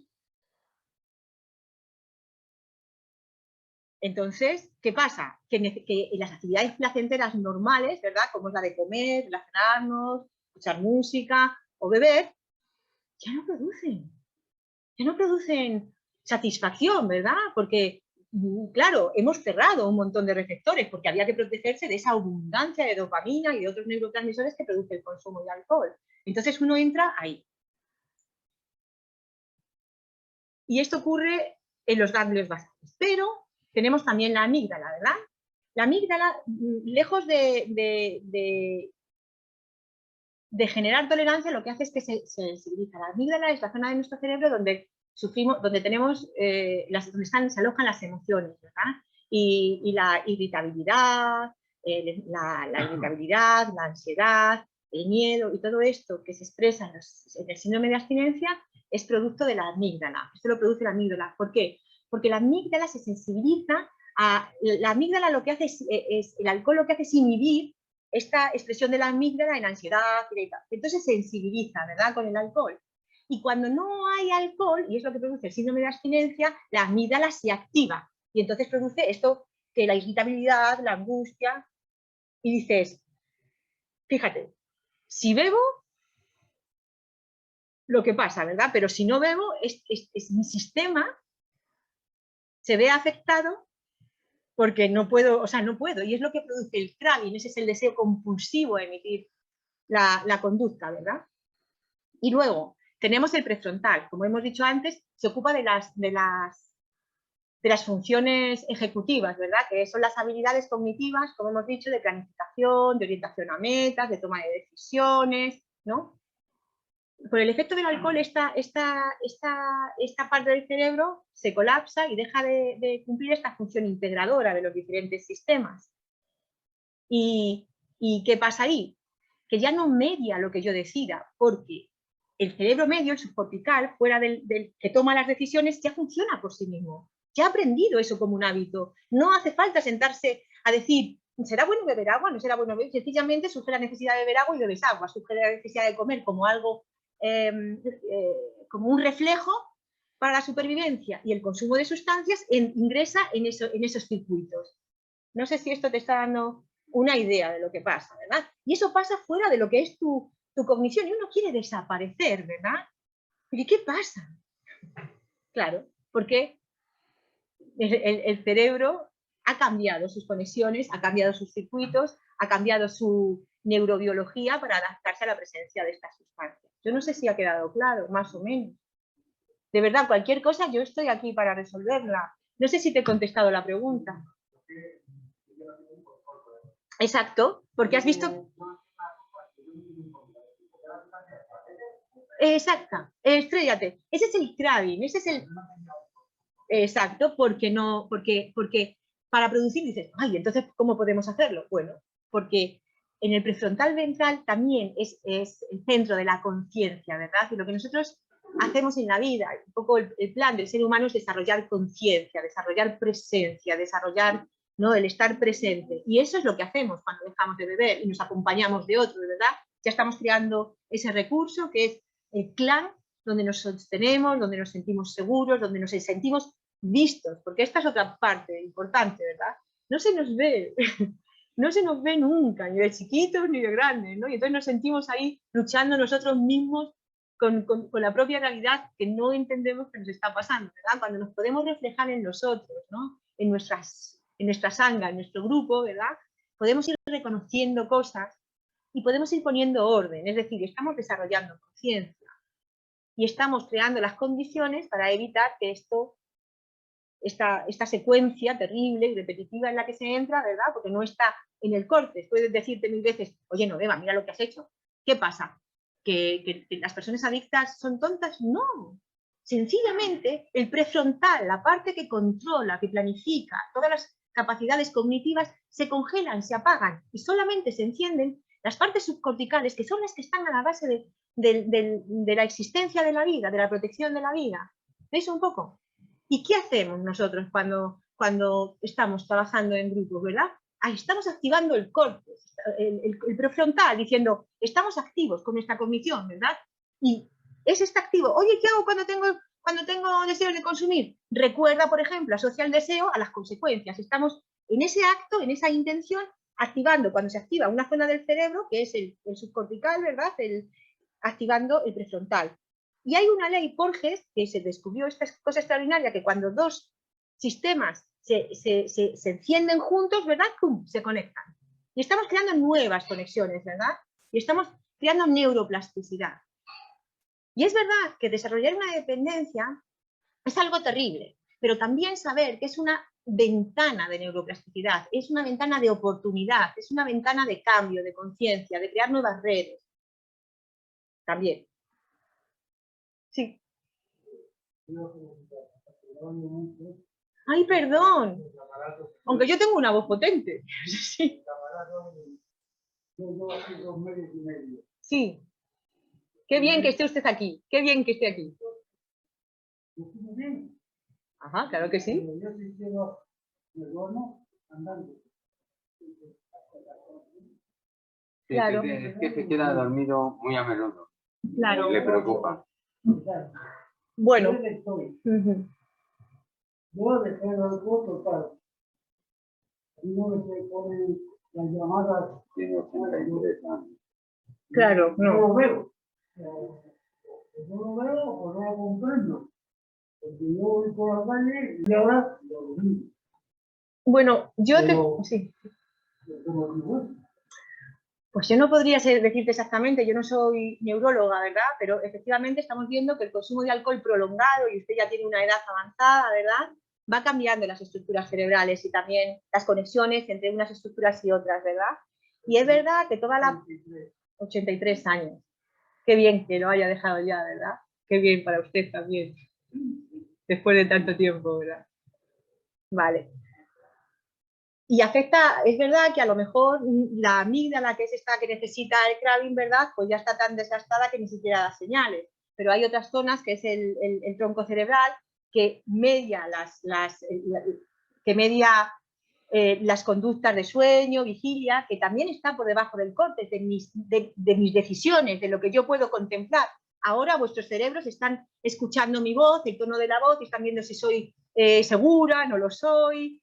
Entonces, ¿qué pasa? Que las actividades placenteras normales, ¿verdad? Como es la de comer, relacionarnos, escuchar música o beber, ya no producen satisfacción, ¿verdad? Porque, claro, hemos cerrado un montón de receptores porque había que protegerse de esa abundancia de dopamina y de otros neurotransmisores que produce el consumo de alcohol. Entonces uno entra ahí. Y esto ocurre en los ganglios basales. Pero tenemos también la amígdala, ¿verdad? La amígdala, lejos de generar tolerancia, lo que hace es que se sensibiliza. La amígdala es la zona de nuestro cerebro donde tenemos, donde se alojan las emociones, ¿verdad? Y la irritabilidad, la ansiedad, el miedo y todo esto que se expresa en el síndrome de abstinencia es producto de la amígdala. Esto lo produce la amígdala. ¿Por qué? Porque la amígdala se sensibiliza la amígdala lo que hace el alcohol lo que hace es inhibir esta expresión de la amígdala en ansiedad, entonces se sensibiliza, ¿verdad?, con el alcohol. Y cuando no hay alcohol, y es lo que produce el síndrome de abstinencia, la amígdala se activa y entonces produce esto que la irritabilidad, la angustia, y dices, fíjate, si bebo, lo que pasa, ¿verdad? Pero si no bebo, mi sistema se ve afectado porque no puedo, y es lo que produce el craving, ese es el deseo compulsivo de emitir la conducta, ¿verdad? Y luego tenemos el prefrontal, como hemos dicho antes, se ocupa de las funciones ejecutivas, ¿verdad? Que son las habilidades cognitivas, como hemos dicho, de planificación, de orientación a metas, de toma de decisiones, ¿no? Por el efecto del alcohol, esta parte del cerebro se colapsa y deja de cumplir esta función integradora de los diferentes sistemas. ¿Y qué pasa ahí? Que ya no media lo que yo decida, porque el cerebro medio, el subcortical, fuera del que toma las decisiones, ya funciona por sí mismo. Ya ha aprendido eso como un hábito. No hace falta sentarse a decir, ¿será bueno beber agua? ¿No será bueno beber? Sencillamente surge la necesidad de beber agua y bebes agua. Surge la necesidad de comer como algo, como un reflejo para la supervivencia, y el consumo de sustancias ingresa en esos circuitos. No sé si esto te está dando una idea de lo que pasa, ¿verdad? Y eso pasa fuera de lo que es tu cognición, y uno quiere desaparecer, ¿verdad? ¿Y qué pasa? Claro, porque el cerebro ha cambiado sus conexiones, ha cambiado sus circuitos, ha cambiado su neurobiología para adaptarse a la presencia de estas sustancias. Yo no sé si ha quedado claro, más o menos. De verdad, cualquier cosa yo estoy aquí para resolverla. No sé si te he contestado la pregunta. Exacto, porque has visto... Exacto, estrellate. Ese es el craving, ese es el... Exacto, porque para producir dices, ay, entonces, ¿cómo podemos hacerlo? Bueno, porque en el prefrontal ventral también es el centro de la conciencia, ¿verdad? Y lo que nosotros hacemos en la vida, un poco el plan del ser humano es desarrollar conciencia, desarrollar presencia, desarrollar, ¿no?, el estar presente. Y eso es lo que hacemos cuando dejamos de beber y nos acompañamos de otro, ¿verdad? Ya estamos creando ese recurso que es el clan, donde nos sostenemos, donde nos sentimos seguros, donde nos sentimos vistos, porque esta es otra parte importante, ¿verdad? No se nos ve, no se nos ve nunca, ni de chiquitos ni de grandes, ¿no? Y entonces nos sentimos ahí luchando nosotros mismos con la propia realidad que no entendemos que nos está pasando, ¿verdad? Cuando nos podemos reflejar en los otros, ¿no? En nuestra sanga, en nuestro grupo, ¿verdad? Podemos ir reconociendo cosas y podemos ir poniendo orden, es decir, estamos desarrollando conciencia y estamos creando las condiciones para evitar que esta secuencia terrible y repetitiva en la que se entra, ¿verdad? Porque no está en el corte. Puedes decirte mil veces, oye, no, Eva, mira lo que has hecho. ¿Qué pasa? ¿Que las personas adictas son tontas? No. Sencillamente, el prefrontal, la parte que controla, que planifica, todas las capacidades cognitivas se congelan, se apagan y solamente se encienden las partes subcorticales, que son las que están a la base de la existencia de la vida, de la protección de la vida. ¿Veis un poco? ¿Y qué hacemos nosotros cuando estamos trabajando en grupos, verdad? Ahí estamos activando el córtex, el prefrontal, diciendo, estamos activos con nuestra cognición, ¿verdad? Y es este activo. Oye, ¿qué hago cuando tengo cuando tengo deseos de consumir? Recuerda, por ejemplo, asocia el deseo a las consecuencias. Estamos en ese acto, en esa intención, activando, cuando se activa una zona del cerebro, que es el subcortical, ¿verdad? Activando el prefrontal. Y hay una ley, Porges, que se descubrió esta cosa extraordinaria, que cuando dos sistemas se encienden juntos, ¿verdad? ¡Pum!, se conectan. Y estamos creando nuevas conexiones, ¿verdad? Y estamos creando neuroplasticidad. Y es verdad que desarrollar una dependencia es algo terrible, pero también saber que es una ventana de neuroplasticidad, es una ventana de oportunidad, es una ventana de cambio, de conciencia, de crear nuevas redes. También. Sí. Ay, perdón. Aunque yo tengo una voz potente. Sí. Sí. Qué bien que esté usted aquí. Qué bien que esté aquí. Ajá, claro que sí.
Claro. Es que se queda dormido muy a menudo.
Claro.
Le preocupa.
Bueno.
Yo dejé el voto, claro. No me ponen las llamadas.
Tiene 83 años.
Claro, no.
No lo veo. No lo veo o no lo comprendo. Porque yo voy por la calle y ahora lo vi.
Bueno, yo
Pero,
sí.
Bueno.
Pues yo no podría decirte exactamente, yo no soy neuróloga, ¿verdad? Pero efectivamente estamos viendo que el consumo de alcohol prolongado, y usted ya tiene una edad avanzada, ¿verdad?, va cambiando las estructuras cerebrales y también las conexiones entre unas estructuras y otras, ¿verdad? Y es verdad que toda la... 83 años. Qué bien que lo haya dejado ya, ¿verdad? Qué bien para usted también. Después de tanto tiempo, ¿verdad? Vale. Y afecta, es verdad que a lo mejor la amígdala, que es esta que necesita el craving, ¿verdad?, pues ya está tan desgastada que ni siquiera da señales. Pero hay otras zonas, que es el tronco cerebral, que media las conductas de sueño, vigilia, que también está por debajo del córtex, de mis decisiones, de lo que yo puedo contemplar. Ahora vuestros cerebros están escuchando mi voz, el tono de la voz, y están viendo si soy segura, no lo soy,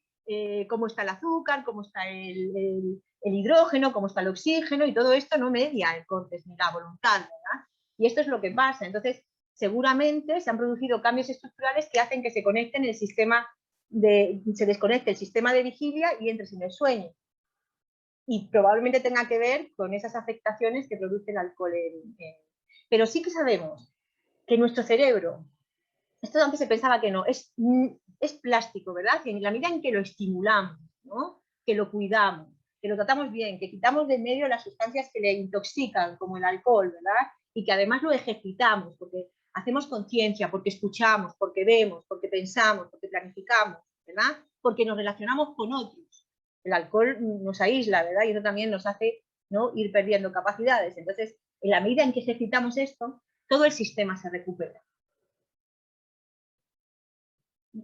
cómo está el azúcar, cómo está el hidrógeno, cómo está el oxígeno, y todo esto no media el córtex ni la voluntad, ¿verdad? Y esto es lo que pasa. Entonces, seguramente se han producido cambios estructurales que hacen que se conecten el sistema se desconecte el sistema de vigilia y entres en el sueño. Y probablemente tenga que ver con esas afectaciones que produce el alcohol. Pero sí que sabemos que nuestro cerebro, esto antes se pensaba que no, es plástico, ¿verdad? Que en la medida en que lo estimulamos, ¿no?, que lo cuidamos, que lo tratamos bien, que quitamos de medio las sustancias que le intoxican, como el alcohol, ¿verdad? Y que además lo ejercitamos, porque hacemos conciencia, porque escuchamos, porque vemos, porque pensamos, porque planificamos, ¿verdad? Porque nos relacionamos con otros. El alcohol nos aísla, ¿verdad? Y eso también nos hace, ¿no?, ir perdiendo capacidades. Entonces, en la medida en que ejercitamos esto, todo el sistema se recupera.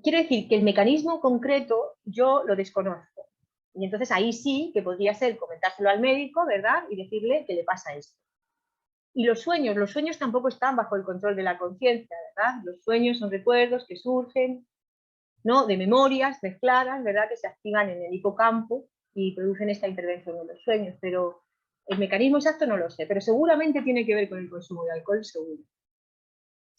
Quiere decir que el mecanismo concreto yo lo desconozco. Y entonces ahí sí que podría ser comentárselo al médico, ¿verdad?, y decirle que le pasa esto. Y los sueños tampoco están bajo el control de la conciencia, ¿verdad? Los sueños son recuerdos que surgen, ¿no?, de memorias mezcladas, ¿verdad?, que se activan en el hipocampo y producen esta intervención en los sueños. Pero el mecanismo exacto no lo sé, pero seguramente tiene que ver con el consumo de alcohol, seguro.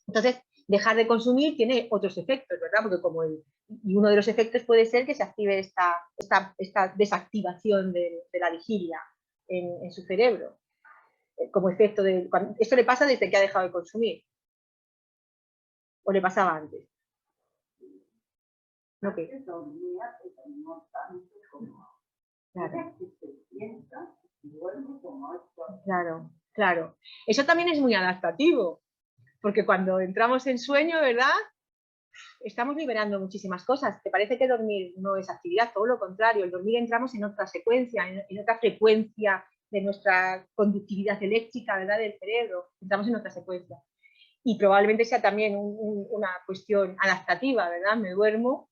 Entonces, dejar de consumir tiene otros efectos, ¿verdad? Porque y uno de los efectos puede ser que se active esta desactivación de la vigilia en su cerebro, como efecto de... Esto le pasa desde que ha dejado de consumir, o le pasaba antes. ¿No qué? Claro, claro. Eso también es muy adaptativo, porque cuando entramos en sueño, ¿verdad?, estamos liberando muchísimas cosas. ¿Te parece que dormir no es actividad? Todo lo contrario, el dormir entramos en otra secuencia, en otra frecuencia de nuestra conductividad eléctrica, ¿verdad?, del cerebro. Entramos en otra secuencia. Y probablemente sea también una cuestión adaptativa, ¿verdad? Me duermo,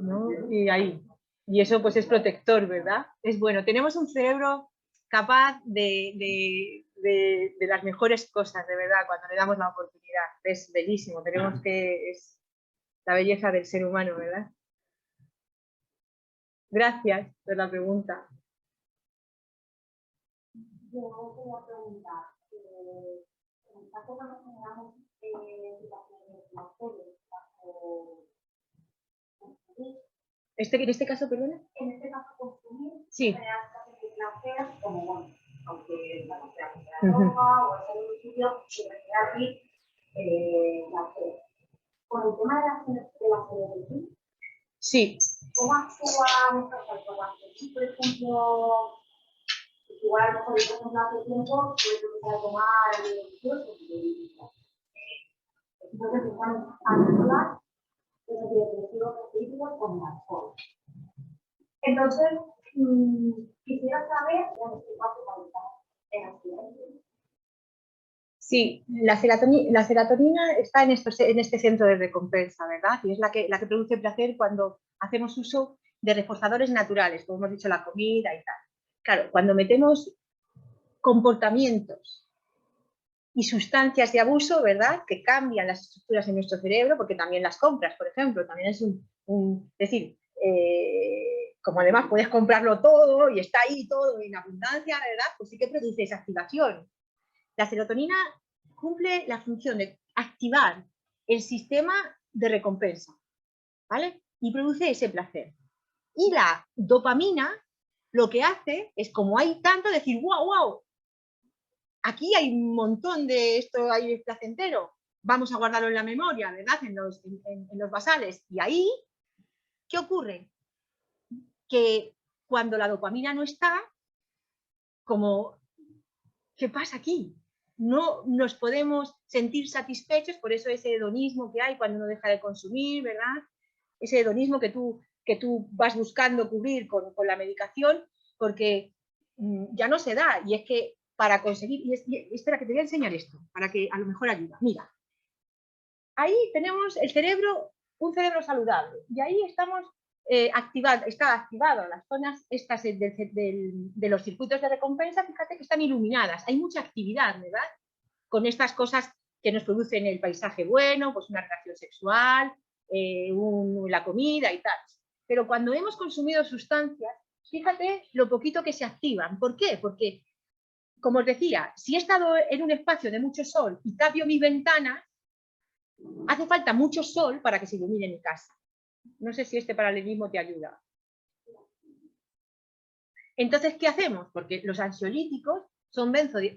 ¿no?, y ahí. Y eso pues es protector, ¿verdad? Es bueno. Tenemos un cerebro capaz de de las mejores cosas, de verdad, cuando le damos la oportunidad. Es bellísimo, tenemos que... Es la belleza del ser humano, ¿verdad? Gracias por la pregunta.
Yo quería preguntar, en el caso que nos generamos situaciones de placeres bajo consumir.
¿En este caso, perdona?
En este caso, consumir,
sí.
generar situaciones de placer, como bueno, aunque la sea droga o en un sitio, que generar aquí placer. Con el tema de la serotonina,
sí.
¿cómo actúa nuestro cuerpo? Por ejemplo, igual a lo mejor yo con hace tiempo tuve que empezar a tomar entonces empezamos a mezclar los antidepresivos específicos con el alcohol. Entonces, quisiera saber dónde se va a focalizar en accidentes.
Sí, la serotonina está en este centro de recompensa, ¿verdad? Y es la que produce placer cuando hacemos uso de reforzadores naturales, como hemos dicho, la comida y tal. Claro, cuando metemos comportamientos y sustancias de abuso, ¿verdad? Que cambian las estructuras en nuestro cerebro, porque también las compras, por ejemplo, también es como además puedes comprarlo todo y está ahí todo en abundancia, ¿verdad? Pues sí que produce esa activación. La serotonina cumple la función de activar el sistema de recompensa, ¿vale? Y produce ese placer. Y la dopamina lo que hace es, como hay tanto, decir, wow, wow, aquí hay un montón de esto, hay placentero, vamos a guardarlo en la memoria, ¿verdad? En los basales. Y ahí, ¿qué ocurre? Que cuando la dopamina no está, como, ¿qué pasa aquí? No nos podemos sentir satisfechos, por eso ese hedonismo que hay cuando uno deja de consumir, ¿verdad? Ese hedonismo que tú vas buscando cubrir con la medicación, porque ya no se da. Y es que para conseguir, espera que te voy a enseñar esto, para que a lo mejor ayuda. Mira, ahí tenemos el cerebro, un cerebro saludable, y ahí estamos está activado las zonas estas de los circuitos de recompensa, fíjate que están iluminadas, hay mucha actividad, ¿verdad? Con estas cosas que nos producen el paisaje bueno, pues una relación sexual, la comida y tal. Pero cuando hemos consumido sustancias, fíjate lo poquito que se activan. ¿Por qué? Porque, como os decía, si he estado en un espacio de mucho sol y tapio mis ventanas, hace falta mucho sol para que se ilumine mi casa. No sé si este paralelismo te ayuda. Entonces, ¿qué hacemos? Porque los ansiolíticos son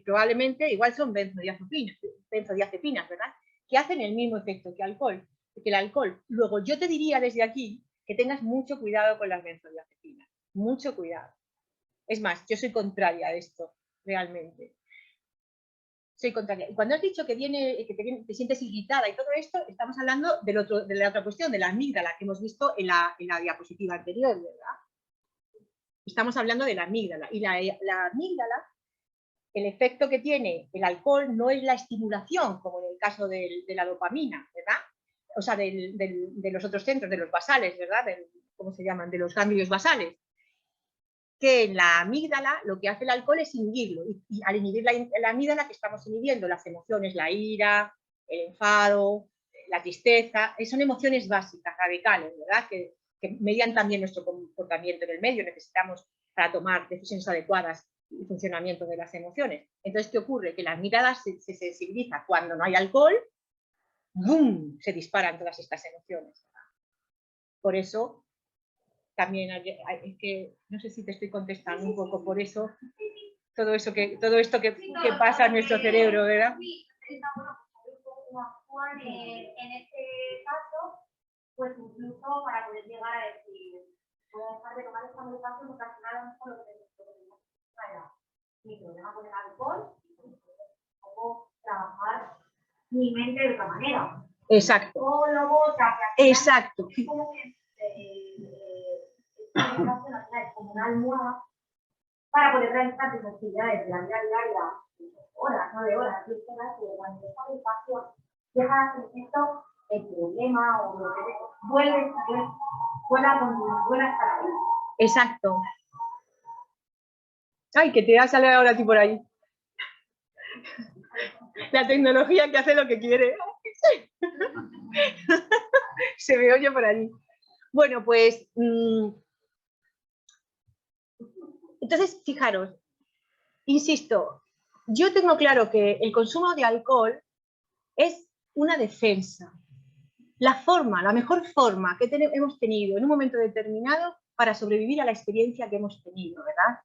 probablemente, igual son benzodiazepinas, ¿verdad? Que hacen el mismo efecto que el alcohol. Luego, yo te diría desde aquí que tengas mucho cuidado con las benzodiazepinas. Mucho cuidado. Es más, yo soy contraria a esto, realmente. Soy contraria. Y cuando has dicho que te sientes irritada y todo esto, estamos hablando de la otra cuestión, de la amígdala, que hemos visto en la diapositiva anterior, ¿verdad? Estamos hablando de la amígdala. Y la amígdala, el efecto que tiene el alcohol no es la estimulación, como en el caso de la dopamina, ¿verdad? O sea, de los otros centros, de los basales, ¿verdad? ¿Cómo se llaman? De los ganglios basales. Que en la amígdala lo que hace el alcohol es inhibirlo. Y al inhibir la amígdala, que estamos inhibiendo las emociones, la ira, el enfado, la tristeza, son emociones básicas, radicales, ¿verdad? Que median también nuestro comportamiento en el medio, necesitamos para tomar decisiones adecuadas y funcionamiento de las emociones. Entonces, ¿qué ocurre? Que la amígdala se sensibiliza cuando no hay alcohol, ¡boom!, se disparan todas estas emociones. Por eso, también es que, no sé si te estoy contestando un poco, por eso, todo esto que pasa en nuestro cerebro, ¿verdad?
En este caso, pues incluso para poder llegar a decir, voy a dejar de tomar esta medicación porque al final a lo mejor lo que necesito era mi problema con el alcohol y cómo trabajar mi mente de otra manera.
Exacto. Exacto.
Como que esta medicación al final es como una almohada para poder realizar tus actividades de la vida diaria, horas, 9 horas, 10 horas, pero cuando esta medicación deja de hacer esto, el problema o lo que vuelve a estar ahí.
Exacto. Ay, que te ha salido ahora a ti por ahí. La tecnología que hace lo que quiere. Se me oye por allí. Bueno, pues... entonces, fijaros, insisto, yo tengo claro que el consumo de alcohol es una defensa. La mejor forma que hemos tenido en un momento determinado para sobrevivir a la experiencia que hemos tenido, ¿verdad?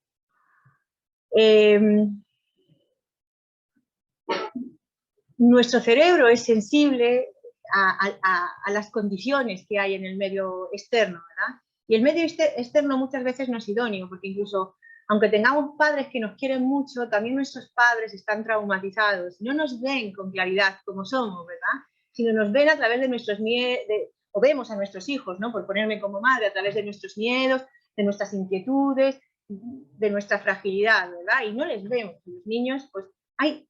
Nuestro cerebro es sensible a las condiciones que hay en el medio externo, ¿verdad? Y el medio externo muchas veces no es idóneo, porque incluso, aunque tengamos padres que nos quieren mucho, también nuestros padres están traumatizados, no nos ven con claridad como somos, ¿verdad? Sino nos ven a través de nuestros miedos, o vemos a nuestros hijos, ¿no? Por ponerme como madre, a través de nuestros miedos, de nuestras inquietudes, de nuestra fragilidad, ¿verdad? Y no les vemos. Los niños, pues hay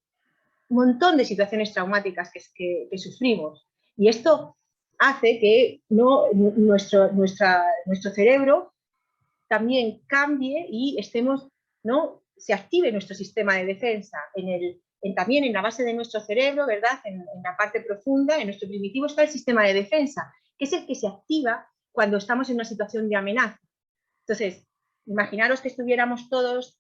un montón de situaciones traumáticas que sufrimos. Y esto hace que nuestro cerebro también cambie y se active nuestro sistema de defensa. También en la base de nuestro cerebro, ¿verdad? En la parte profunda, en nuestro primitivo, está el sistema de defensa, que es el que se activa cuando estamos en una situación de amenaza. Entonces, imaginaros que estuviéramos todos,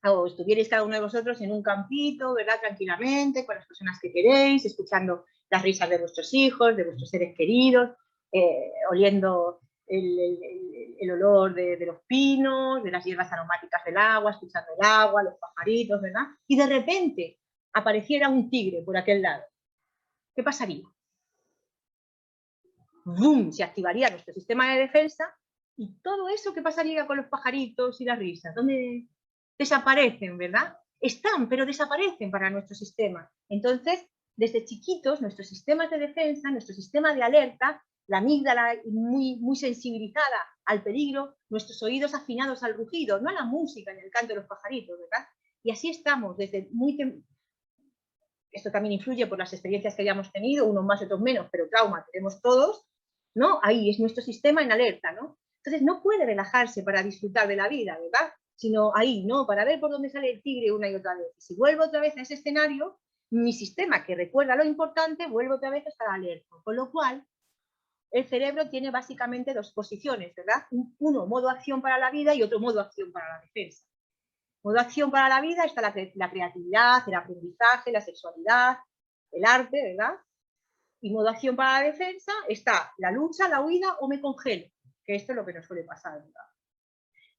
o estuvierais cada uno de vosotros en un campito, ¿verdad? Tranquilamente, con las personas que queréis, escuchando las risas de vuestros hijos, de vuestros seres queridos, oliendo el olor de los pinos, de las hierbas aromáticas del agua, escuchando el agua, los pajaritos, ¿verdad? Y de repente apareciera un tigre por aquel lado. ¿Qué pasaría? ¡Bum! Se activaría nuestro sistema de defensa y todo eso, ¿qué pasaría con los pajaritos y las risas? ¿Dónde desaparecen, verdad? Están, pero desaparecen para nuestro sistema. Entonces, desde chiquitos, nuestros sistemas de defensa, nuestro sistema de alerta, la amígdala muy, muy sensibilizada al peligro, nuestros oídos afinados al rugido, no a la música ni al canto de los pajaritos, ¿verdad? Y así estamos desde muy temprano. Esto también influye por las experiencias que hayamos tenido, unos más, otros menos, pero trauma tenemos todos, ¿no? Ahí es nuestro sistema en alerta, ¿no? Entonces no puede relajarse para disfrutar de la vida, ¿verdad? Sino ahí, ¿no? Para ver por dónde sale el tigre una y otra vez. Si vuelvo otra vez a ese escenario, mi sistema, que recuerda lo importante, vuelve otra vez a estar alerta. Con lo cual, el cerebro tiene básicamente dos posiciones, ¿verdad? Uno, modo acción para la vida y otro, modo acción para la defensa. Modo acción para la vida está la creatividad, el aprendizaje, la sexualidad, el arte, ¿verdad? Y modo acción para la defensa está la lucha, la huida o me congelo, que esto es lo que nos suele pasar, ¿verdad?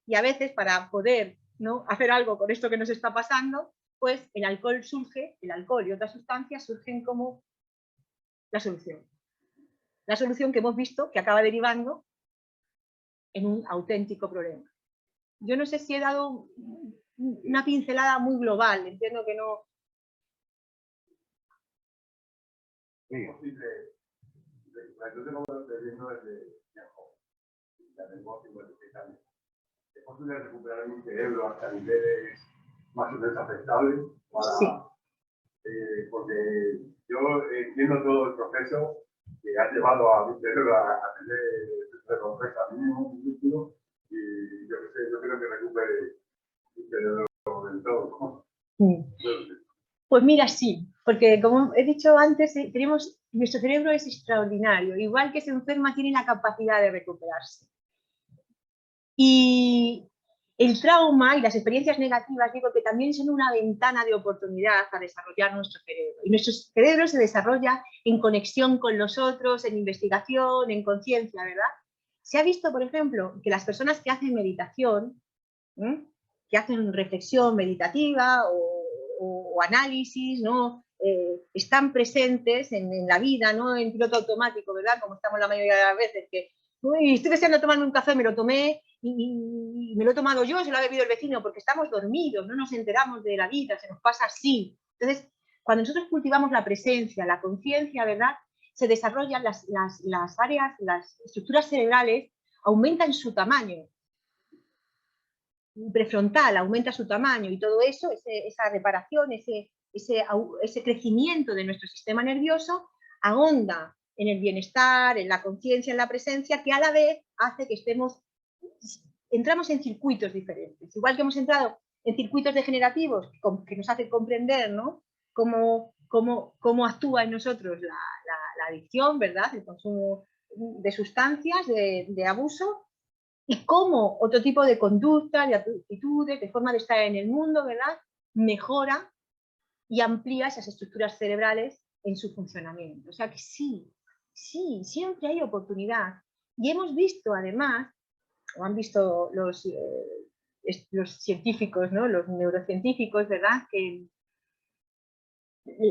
Y a veces para poder, ¿no?, hacer algo con esto que nos está pasando, pues el alcohol y otras sustancias surgen como la solución. La solución que hemos visto que acaba derivando en un auténtico problema. Yo no sé si he dado una pincelada muy global, entiendo que no.
Es posible, yo tengo bebiendo desde joven, ya tengo 56 años. Es posible recuperar mi cerebro hasta niveles más o menos aceptables para,
sí.
Porque yo entiendo todo el proceso que ha llevado a mi cerebro a tener recompensa mínimo, minúsculo, y yo creo que recupere mi cerebro del todo.
Pues mira, sí, porque como he dicho antes, nuestro cerebro es extraordinario, igual que se enferma tiene la capacidad de recuperarse. Y el trauma y las experiencias negativas, digo que también son una ventana de oportunidad para desarrollar nuestro cerebro. Y nuestro cerebro se desarrolla en conexión con los otros, en investigación, en conciencia, ¿verdad? Se ha visto, por ejemplo, que las personas que hacen meditación, que hacen reflexión meditativa o análisis, ¿no? Están presentes en la vida, ¿no? En piloto automático, ¿verdad? Como estamos la mayoría de las veces, que estoy deseando tomarme un café, me lo tomé y me lo he tomado yo, se lo ha bebido el vecino, porque estamos dormidos, no nos enteramos de la vida, se nos pasa así. Entonces, cuando nosotros cultivamos la presencia, la conciencia, ¿verdad?, se desarrollan las áreas, las estructuras cerebrales aumentan su tamaño. Prefrontal aumenta su tamaño y todo eso, esa reparación, ese crecimiento de nuestro sistema nervioso ahonda en el bienestar, en la conciencia, en la presencia, que a la vez hace que entramos en circuitos diferentes. Igual que hemos entrado en circuitos degenerativos que nos hace comprender, ¿no?, cómo actúa en nosotros la adicción, ¿verdad?, el consumo de sustancias, de abuso, y cómo otro tipo de conductas, de actitudes, de forma de estar en el mundo, ¿verdad?, mejora y amplía esas estructuras cerebrales en su funcionamiento. O sea que sí, siempre hay oportunidad. Y hemos visto además, o han visto los científicos, ¿no?, los neurocientíficos, ¿verdad?, que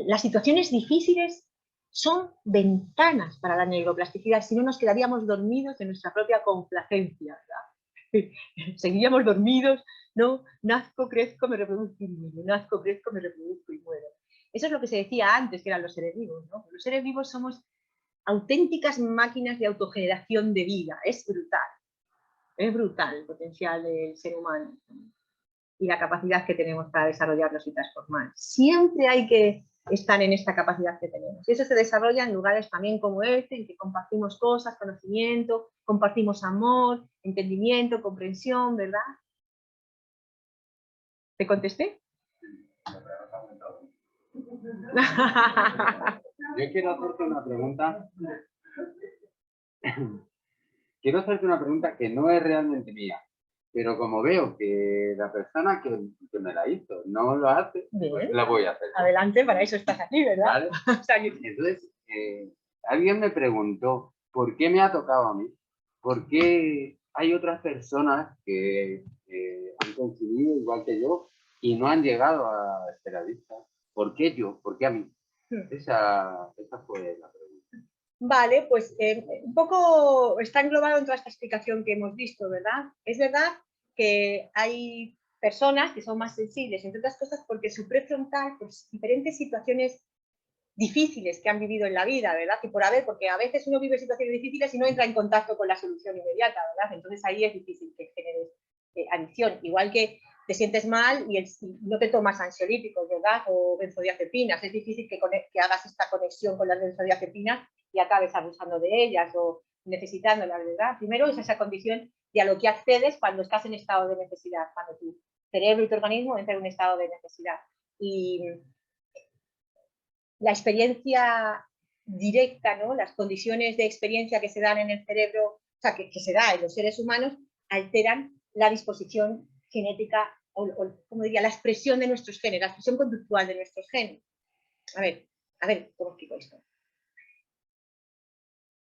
las situaciones difíciles son ventanas para la neuroplasticidad, si no nos quedaríamos dormidos en nuestra propia complacencia, ¿verdad? Seguiríamos dormidos, ¿no? Nazco, crezco, me reproduzco y muero, nazco, crezco, me reproduzco y muero. Eso es lo que se decía antes, que eran los seres vivos, ¿no? Los seres vivos somos auténticas máquinas de autogeneración de vida, es brutal el potencial del ser humano y la capacidad que tenemos para desarrollarnos y transformar. Siempre hay que estar en esta capacidad que tenemos. Y eso se desarrolla en lugares también como este, en que compartimos cosas, conocimiento, compartimos amor, entendimiento, comprensión, ¿verdad? ¿Te contesté?
Yo quiero hacerte una pregunta. Quiero hacerte una pregunta que no es realmente mía, pero como veo que la persona que me la hizo no lo hace, pues la voy a hacer.
Adelante, para eso estás aquí, ¿verdad?
¿Vale?
O sea,
Entonces, alguien me preguntó por qué me ha tocado a mí, por qué hay otras personas que han consumido igual que yo y no han llegado a ser adictas. ¿Por qué yo? ¿Por qué a mí? Esa fue la pregunta.
Vale, pues un poco está englobado en toda esta explicación que hemos visto, ¿verdad? Es verdad que hay personas que son más sensibles, entre otras cosas porque su prefrontal, pues diferentes situaciones difíciles que han vivido en la vida, ¿verdad? Y porque a veces uno vive situaciones difíciles y no entra en contacto con la solución inmediata, ¿verdad? Entonces ahí es difícil que generes adicción. Igual que te sientes mal y no te tomas ansiolíticos, ¿verdad? O benzodiazepinas. Es difícil que hagas esta conexión con las benzodiazepinas y acabes abusando de ellas o necesitándolas, ¿verdad? Primero es esa condición de a lo que accedes cuando estás en estado de necesidad, cuando tu cerebro y tu organismo entran en un estado de necesidad. Y la experiencia directa, ¿no?, las condiciones de experiencia que se dan en el cerebro, o sea, que se da en los seres humanos, alteran la disposición genética o como diría, la expresión de nuestros genes, la expresión conductual de nuestros genes. A ver, ¿cómo explico esto?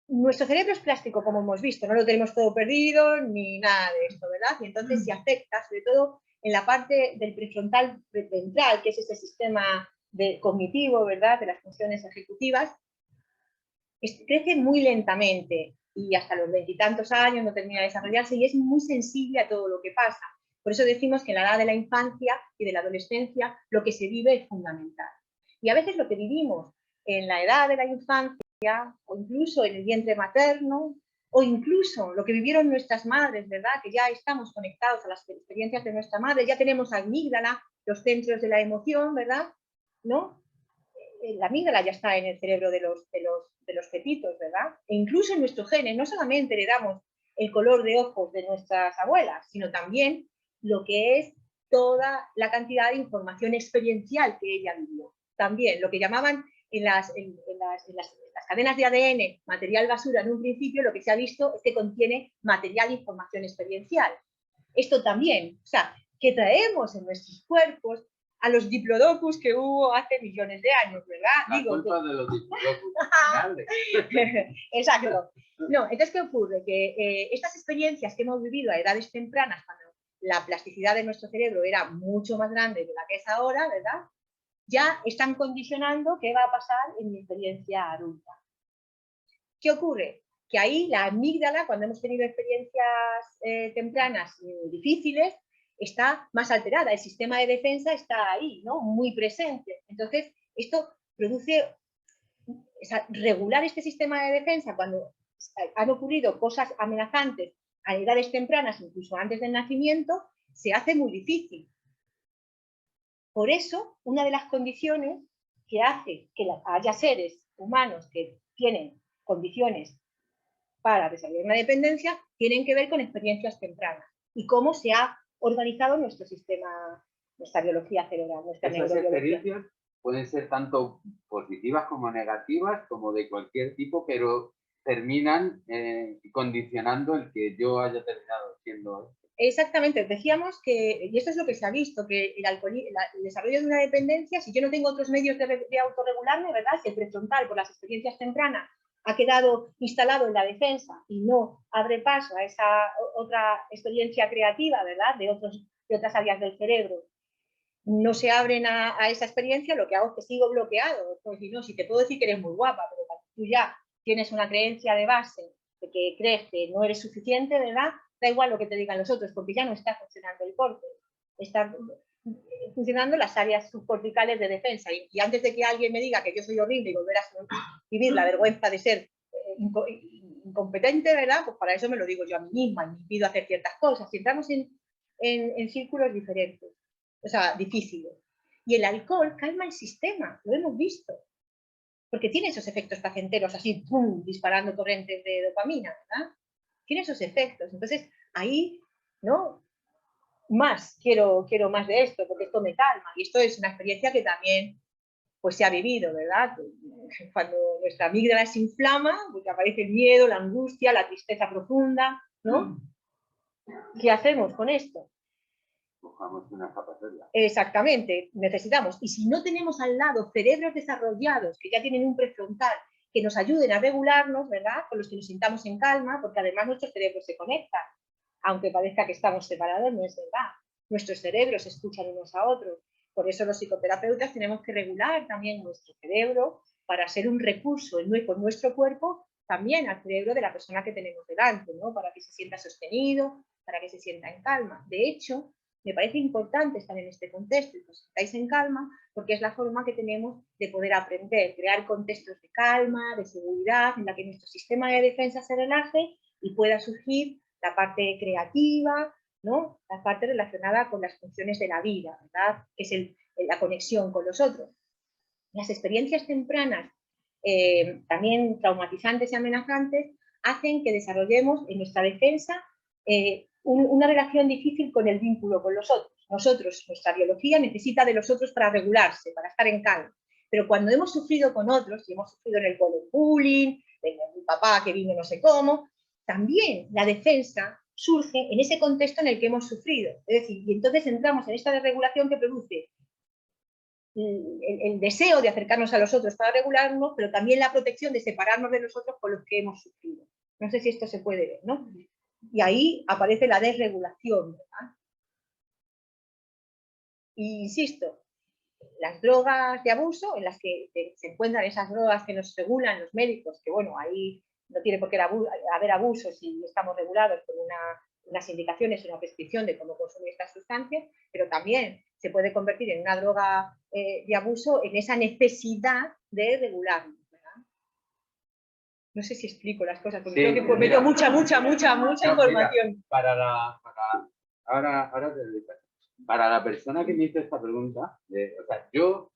Nuestro cerebro es plástico, como hemos visto, no lo tenemos todo perdido ni nada de esto, ¿verdad? Y entonces, si afecta, sobre todo en la parte del prefrontal ventral, que es ese sistema cognitivo, ¿verdad?, de las funciones ejecutivas, crece muy lentamente y hasta los 20 y tantos años no termina de desarrollarse y es muy sensible a todo lo que pasa. Por eso decimos que en la edad de la infancia y de la adolescencia lo que se vive es fundamental. Y a veces lo que vivimos en la edad de la infancia o incluso en el vientre materno o incluso lo que vivieron nuestras madres, ¿verdad?, que ya estamos conectados a las experiencias de nuestra madre, ya tenemos amígdala, los centros de la emoción, ¿verdad?, ¿no? La amígdala ya está en el cerebro de los fetitos, ¿verdad? E incluso en nuestros genes, no solamente heredamos el color de ojos de nuestras abuelas, sino también lo que es toda la cantidad de información experiencial que ella vivió. También lo que llamaban en las cadenas de ADN material basura en un principio, lo que se ha visto es que contiene material de información experiencial. Esto también, o sea, que traemos en nuestros cuerpos a los diplodocus que hubo hace millones de años, ¿verdad?
Culpa de los diplodocus.
Exacto. No, entonces, ¿qué ocurre? Que estas experiencias que hemos vivido a edades tempranas, cuando la plasticidad de nuestro cerebro era mucho más grande de la que es ahora, ¿verdad?, ya están condicionando qué va a pasar en mi experiencia adulta. ¿Qué ocurre? Que ahí la amígdala, cuando hemos tenido experiencias tempranas difíciles, está más alterada, el sistema de defensa está ahí, ¿no?, muy presente. Entonces, esto produce, regular este sistema de defensa cuando han ocurrido cosas amenazantes a edades tempranas, incluso antes del nacimiento, se hace muy difícil. Por eso, una de las condiciones que hace que haya seres humanos que tienen condiciones para desarrollar una dependencia tienen que ver con experiencias tempranas y cómo se ha organizado nuestro sistema nuestra biología cerebral, nuestra
Esas
neurobiología.
experiencias pueden ser tanto positivas como negativas, como de cualquier tipo, pero terminan condicionando el que yo haya terminado siendo.
Exactamente, decíamos que, y esto es lo que se ha visto, que el desarrollo de una dependencia, si yo no tengo otros medios de autorregularme, ¿verdad? Si el prefrontal, por las experiencias tempranas, ha quedado instalado en la defensa y no abre paso a esa otra experiencia creativa, ¿verdad? De otras áreas del cerebro, no se abren a esa experiencia, lo que hago es que sigo bloqueado. Pues si te puedo decir que eres muy guapa, pero tú ya tienes una creencia de base de que crees que no eres suficiente, ¿verdad? Da igual lo que te digan los otros, porque ya no está funcionando el córtex, está funcionando las áreas subcorticales de defensa. Y antes de que alguien me diga que yo soy horrible y volver a vivir la vergüenza de ser incompetente, ¿verdad? Pues para eso me lo digo yo a mí misma y me pido hacer ciertas cosas. Y entramos en círculos diferentes, o sea, difíciles. Y el alcohol calma el sistema, lo hemos visto, porque tiene esos efectos placenteros, así, ¡pum!, disparando torrentes de dopamina, ¿verdad? Tiene esos efectos. Entonces, ahí, ¿no? Quiero más de esto, porque esto me calma. Y esto es una experiencia que también pues se ha vivido, ¿verdad? Cuando nuestra amígdala se inflama, pues aparece el miedo, la angustia, la tristeza profunda, ¿no? ¿Qué hacemos con esto?
Buscamos una escapatoria.
Exactamente, necesitamos. Y si no tenemos al lado cerebros desarrollados que ya tienen un prefrontal que nos ayuden a regularnos, ¿verdad? Con los que nos sintamos en calma, porque además nuestros cerebros se conectan. Aunque parezca que estamos separados, no es verdad. Nuestros cerebros se escuchan unos a otros. Por eso los psicoterapeutas tenemos que regular también nuestro cerebro para ser un recurso con nuestro cuerpo también al cerebro de la persona que tenemos delante, ¿no? Para que se sienta sostenido, para que se sienta en calma. De hecho, me parece importante estar en este contexto y que os sentáis en calma, porque es la forma que tenemos de poder aprender, crear contextos de calma, de seguridad, en la que nuestro sistema de defensa se relaje y pueda surgir la parte creativa, ¿no? La parte relacionada con las funciones de la vida, ¿verdad? Que es la conexión con los otros. Las experiencias tempranas, también traumatizantes y amenazantes, hacen que desarrollemos en nuestra defensa una relación difícil con el vínculo con los otros. Nosotros, nuestra biología necesita de los otros para regularse, para estar en calma. Pero cuando hemos sufrido con otros, y hemos sufrido en el cole bullying, de mi papá que vino no sé cómo, también la defensa surge en ese contexto en el que hemos sufrido. Es decir, y entonces entramos en esta desregulación que produce el deseo de acercarnos a los otros para regularnos, pero también la protección de separarnos de los otros con los que hemos sufrido. No sé si esto se puede ver, ¿no? Y ahí aparece la desregulación, ¿verdad? Y insisto, las drogas de abuso, en las que se encuentran esas drogas que nos regulan los médicos, que bueno, ahí no tiene por qué haber abuso si estamos regulados por unas indicaciones, una prescripción de cómo consumir estas sustancias, pero también se puede convertir en una droga de abuso en esa necesidad de regularnos, ¿verdad? No sé si explico las cosas, porque creo que pues, meto mucha información.
Mira, ahora te digo. Para la persona que me hizo esta pregunta, o sea, yo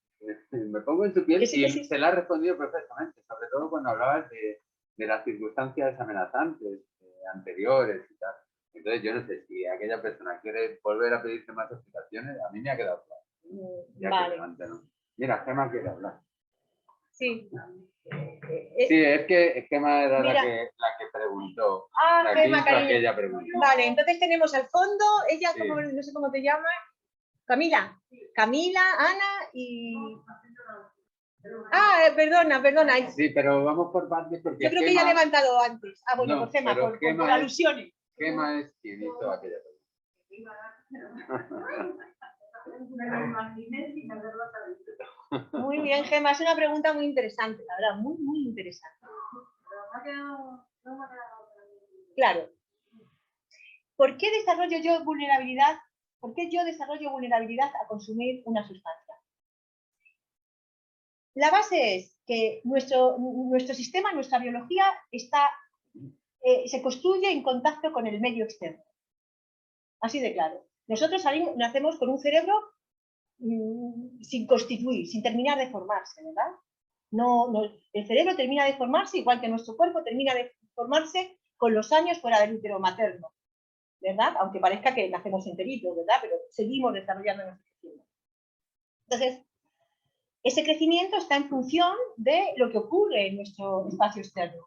me pongo en su piel y se la ha respondido perfectamente, sobre todo cuando hablabas de las circunstancias amenazantes anteriores y tal. Entonces, yo no sé si aquella persona quiere volver a pedirte más explicaciones, a mí me ha quedado claro.
Vale.
¿No? Mira, Gemma quiere hablar.
Sí.
Sí, es que Gemma era la que preguntó.
Ah, Gemma,
aquella pregunta.
Vale, entonces tenemos al fondo, ella,
Sí.
no sé cómo te llamas, Camila, Ana y... Ah, perdona.
Sí, pero vamos por partes porque
yo creo que ella ha levantado antes. Ah, bueno, por Gemma, por alusiones.
Gemma es quien hizo aquella pregunta.
Muy bien, Gemma, es una pregunta muy interesante, la verdad, muy interesante. Claro. ¿Por qué desarrollo yo vulnerabilidad? ¿Por qué yo desarrollo vulnerabilidad a consumir una sustancia? La base es que nuestro sistema, nuestra biología se construye en contacto con el medio externo. Así de claro. Nosotros nacemos con un cerebro sin constituir, sin terminar de formarse, ¿verdad? El cerebro termina de formarse igual que nuestro cuerpo termina de formarse con los años fuera del útero materno, ¿verdad? Aunque parezca que nacemos enteritos, ¿verdad? Pero seguimos desarrollándonos. Entonces, ese crecimiento está en función de lo que ocurre en nuestro espacio externo.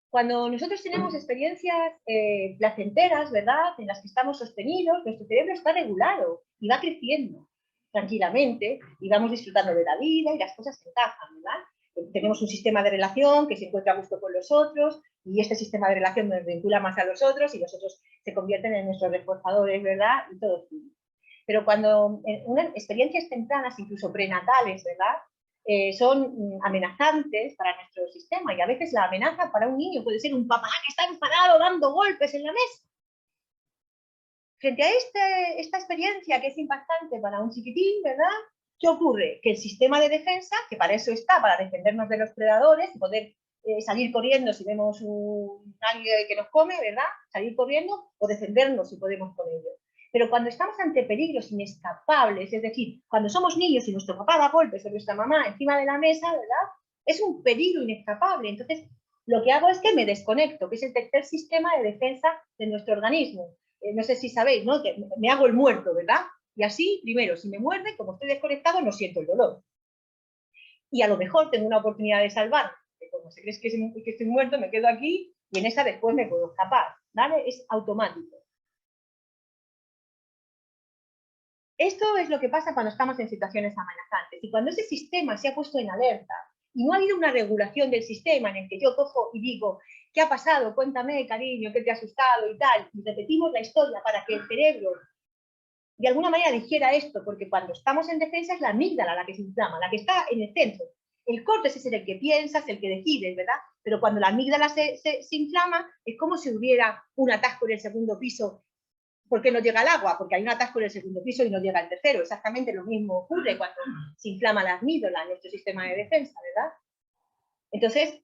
Cuando nosotros tenemos experiencias placenteras, ¿verdad?, en las que estamos sostenidos, nuestro cerebro está regulado y va creciendo tranquilamente y vamos disfrutando de la vida y las cosas se encajan, ¿verdad? Tenemos un sistema de relación que se encuentra a gusto con los otros y este sistema de relación nos vincula más a los otros y los otros se convierten en nuestros reforzadores, ¿verdad? Y todo fluye. Pero cuando en unas experiencias tempranas, incluso prenatales, ¿verdad?, son amenazantes para nuestro sistema y a veces la amenaza para un niño puede ser un papá que está enfadado dando golpes en la mesa. Frente a esta experiencia que es impactante para un chiquitín, ¿verdad?, ¿qué ocurre? Que el sistema de defensa, que para eso está, para defendernos de los predadores y poder salir corriendo si vemos alguien que nos come, ¿verdad?, salir corriendo o defendernos si podemos con ello. Pero cuando estamos ante peligros inescapables, es decir, cuando somos niños y nuestro papá da golpes a nuestra mamá encima de la mesa, ¿verdad?, es un peligro inescapable. Entonces, lo que hago es que me desconecto, que es el tercer sistema de defensa de nuestro organismo. No sé si sabéis, ¿no?, que me hago el muerto, ¿verdad? Y así, primero, si me muerde, como estoy desconectado, no siento el dolor. Y a lo mejor tengo una oportunidad de salvarme, que como se cree que estoy muerto, me quedo aquí y en esa después me puedo escapar, ¿vale? Es automático. Esto es lo que pasa cuando estamos en situaciones amenazantes. Y cuando ese sistema se ha puesto en alerta y no ha habido una regulación del sistema en el que yo cojo y digo, ¿qué ha pasado? Cuéntame, cariño, ¿qué te ha asustado? Y tal. Y repetimos la historia para que el cerebro de alguna manera dijera esto, porque cuando estamos en defensa es la amígdala la que se inflama, la que está en el centro. El córtex es el que piensa, es el que decide, ¿verdad? Pero cuando la amígdala se inflama, es como si hubiera un atasco en el segundo piso. ¿Por qué no llega el agua? Porque hay un atasco en el segundo piso y no llega el tercero. Exactamente lo mismo ocurre cuando se inflama la amígdala en nuestro sistema de defensa, ¿verdad? Entonces,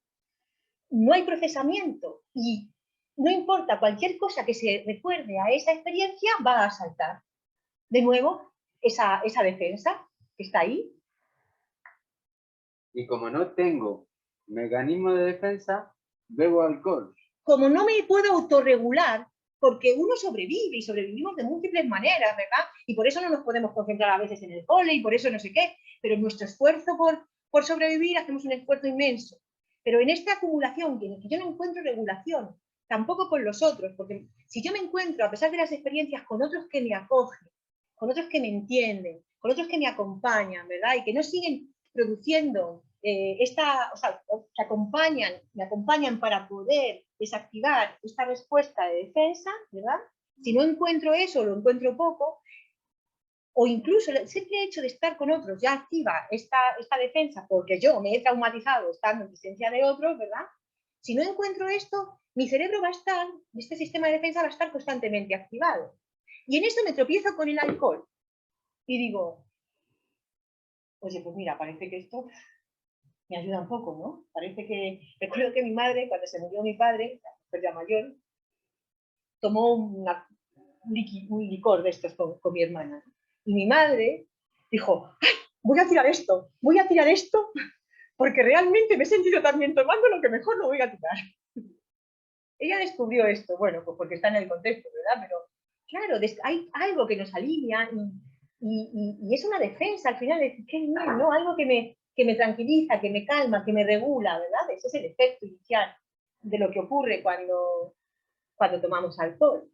no hay procesamiento y no importa cualquier cosa que se recuerde a esa experiencia, va a saltar de nuevo esa defensa que está ahí.
Y como no tengo mecanismo de defensa, bebo alcohol.
Como no me puedo autorregular, porque uno sobrevive y sobrevivimos de múltiples maneras, ¿verdad? Y por eso no nos podemos concentrar a veces en el cole y por eso no sé qué, pero en nuestro esfuerzo por sobrevivir hacemos un esfuerzo inmenso. Pero en esta acumulación, en la que yo no encuentro regulación, tampoco con los otros, porque si yo me encuentro, a pesar de las experiencias, con otros que me acogen, con otros que me entienden, con otros que me acompañan, ¿verdad? Y que no siguen produciendo o sea, me acompañan para poder desactivar esta respuesta de defensa, ¿verdad? Si no encuentro eso, lo encuentro poco, o incluso el simple hecho de estar con otros ya activa esta defensa, porque yo me he traumatizado estando en presencia de otros, ¿verdad? Si no encuentro esto, mi cerebro va a estar, este sistema de defensa va a estar constantemente activado. Y en eso me tropiezo con el alcohol. Y digo, oye, pues mira, parece que esto me ayuda un poco, ¿no? Parece que... Recuerdo que mi madre, cuando se murió mi padre, pues ya mayor, tomó un licor de estos con mi hermana. Y mi madre dijo, ¡ay, voy a tirar esto, porque realmente me he sentido también tomando lo que mejor lo voy a tirar. Ella descubrió esto, bueno, pues porque está en el contexto, ¿verdad? Pero claro, hay algo que nos alivia y es una defensa al final, de qué bien, ¿no? Algo que me tranquiliza, que me calma, que me regula, ¿verdad? Ese es el efecto inicial de lo que ocurre cuando tomamos alcohol.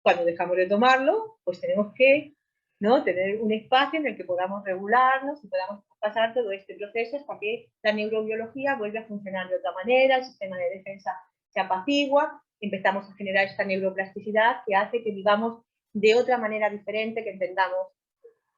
Cuando dejamos de tomarlo, pues tenemos que, ¿no?, tener un espacio en el que podamos regularnos y podamos pasar todo este proceso hasta que la neurobiología vuelve a funcionar de otra manera, el sistema de defensa se apacigua, empezamos a generar esta neuroplasticidad que hace que vivamos de otra manera diferente, que entendamos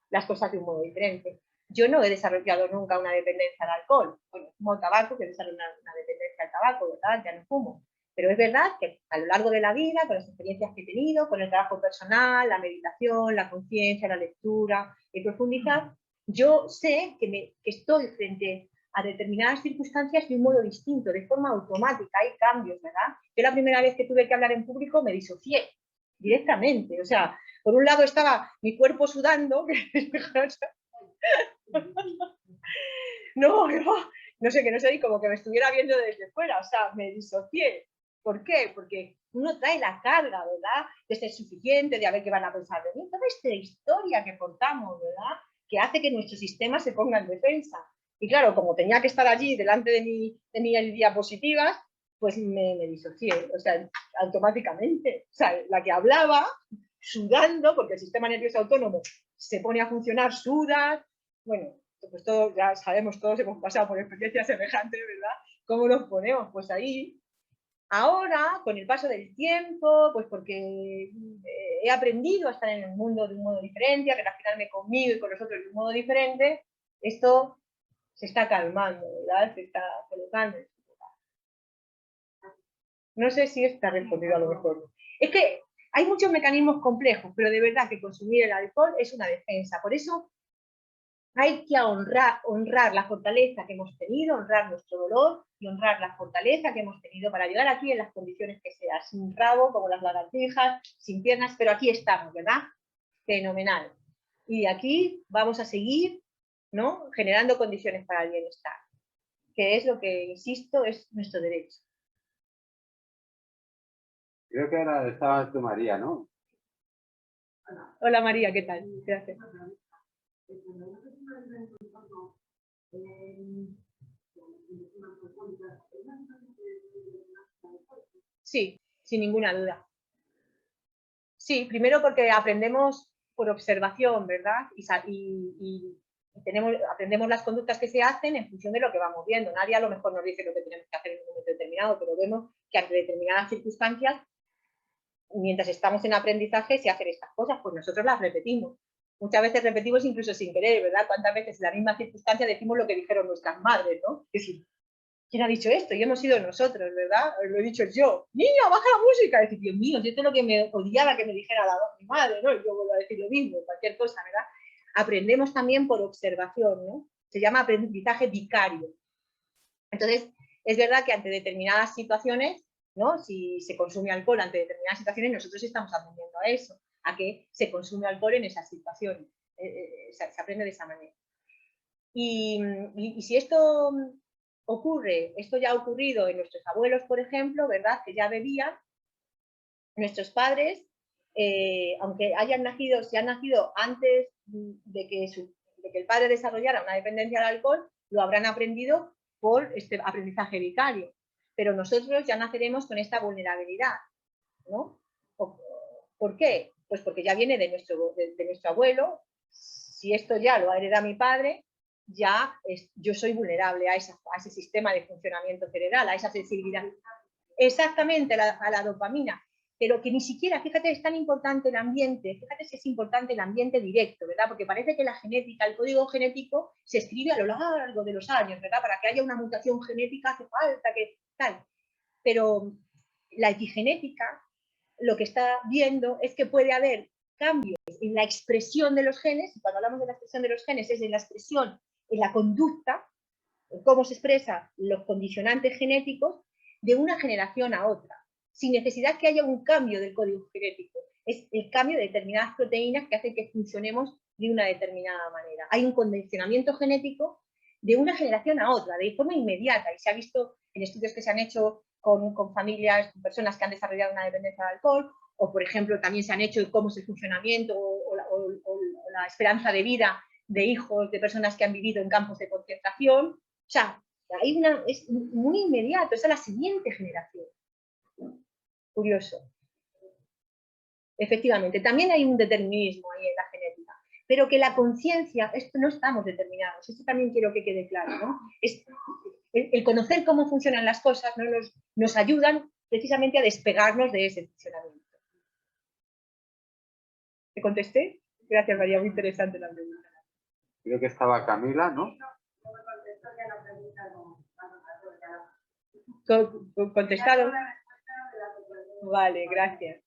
las cosas de un modo diferente. Yo no he desarrollado nunca una dependencia al alcohol. Bueno, fumo tabaco, que he desarrollado una dependencia al tabaco, ¿verdad? Ya no fumo. Pero es verdad que a lo largo de la vida, con las experiencias que he tenido, con el trabajo personal, la meditación, la conciencia, la lectura, el profundizar, yo sé que estoy frente a determinadas circunstancias de un modo distinto, de forma automática, hay cambios, ¿verdad? Yo la primera vez que tuve que hablar en público me disocié directamente, o sea, por un lado estaba mi cuerpo sudando, no sé, que no sé, como que me estuviera viendo desde fuera, o sea, me disocié. ¿Por qué? Porque uno trae la carga, ¿verdad? De ser suficiente, de a ver qué van a pensar de mí. Toda esta historia que portamos, ¿verdad? Que hace que nuestro sistema se ponga en defensa. Y claro, como tenía que estar allí delante de mi diapositivas, pues me disocié, o sea, automáticamente. O sea, la que hablaba, sudando, porque el sistema nervioso autónomo se pone a funcionar, sudas, bueno, pues todos, ya sabemos, todos hemos pasado por experiencias semejantes, ¿verdad? ¿Cómo nos ponemos? Pues ahí. Ahora, con el paso del tiempo, pues porque he aprendido a estar en el mundo de un modo diferente, a relacionarme conmigo y con los otros de un modo diferente, esto se está calmando, ¿verdad? Se está colocando. No sé si está respondido a lo mejor. Es que hay muchos mecanismos complejos, pero de verdad que consumir el alcohol es una defensa. Por eso hay que honrar la fortaleza que hemos tenido, honrar nuestro dolor y honrar la fortaleza que hemos tenido para llegar aquí en las condiciones que sea, sin rabo, como las lagartijas, sin piernas, pero aquí estamos, ¿verdad? Fenomenal. Y de aquí vamos a seguir, ¿no? Generando condiciones para el bienestar, que es lo que, insisto, es nuestro derecho.
Creo que ahora estaba tú, María, ¿no?
Hola María, ¿qué tal? Gracias. Sí, sin ninguna duda. Sí, primero porque aprendemos por observación, ¿verdad? Y aprendemos las conductas que se hacen en función de lo que vamos viendo. Nadie a lo mejor nos dice lo que tenemos que hacer en un momento determinado, pero vemos que ante determinadas circunstancias, mientras estamos en aprendizaje, se hacen estas cosas, pues nosotros las repetimos. Muchas veces repetimos incluso sin querer, ¿verdad? ¿Cuántas veces en la misma circunstancia decimos lo que dijeron nuestras madres, ¿no? Es decir, ¿quién ha dicho esto? Y hemos sido nosotros, ¿verdad? Lo he dicho yo. Niña, baja la música. Es decir, Dios mío, esto es lo que me odiaba que me dijera mi madre, ¿no? Y yo vuelvo a decir lo mismo, cualquier cosa, ¿verdad? Aprendemos también por observación, ¿no? Se llama aprendizaje vicario. Entonces, es verdad que ante determinadas situaciones, ¿no? Si se consume alcohol ante determinadas situaciones, nosotros estamos aprendiendo a eso, a que se consume alcohol en esas situaciones. Se aprende de esa manera. Y si esto ocurre, esto ya ha ocurrido en nuestros abuelos, por ejemplo, ¿verdad? Que ya bebían, nuestros padres, aunque hayan nacido, si han nacido antes de que el padre desarrollara una dependencia al alcohol, lo habrán aprendido por este aprendizaje vicario. Pero nosotros ya naceremos con esta vulnerabilidad, ¿no? ¿Por qué? Pues porque ya viene de nuestro abuelo. Si esto ya lo hereda mi padre, yo soy vulnerable a ese sistema de funcionamiento cerebral, a esa sensibilidad. Exactamente, a la dopamina. Pero que ni siquiera, fíjate, es tan importante el ambiente, fíjate si es importante el ambiente directo, ¿verdad? Porque parece que la genética, el código genético se escribe a lo largo de los años, ¿verdad? Para que haya una mutación genética hace falta que tal. Pero la epigenética lo que está viendo es que puede haber cambios en la expresión de los genes, y cuando hablamos de la expresión de los genes es en la expresión, en la conducta, en cómo se expresan los condicionantes genéticos de una generación a otra, sin necesidad que haya un cambio del código genético. Es el cambio de determinadas proteínas que hacen que funcionemos de una determinada manera. Hay un condicionamiento genético de una generación a otra, de forma inmediata, y se ha visto en estudios que se han hecho con familias, con personas que han desarrollado una dependencia al alcohol, o por ejemplo también se han hecho de cómo es el funcionamiento o la esperanza de vida de hijos de personas que han vivido en campos de concentración. O sea, es muy inmediato, esa es la siguiente generación. Curioso. Efectivamente, también hay un determinismo ahí en la genética, pero que la conciencia, esto no estamos determinados, esto también quiero que quede claro, ¿no? El conocer cómo funcionan las cosas, ¿no? nos ayudan precisamente a despegarnos de ese funcionamiento. ¿Te contesté? Gracias, María, muy interesante la pregunta.
Creo que estaba Camila, ¿no?
¿Contestado? Vale, gracias.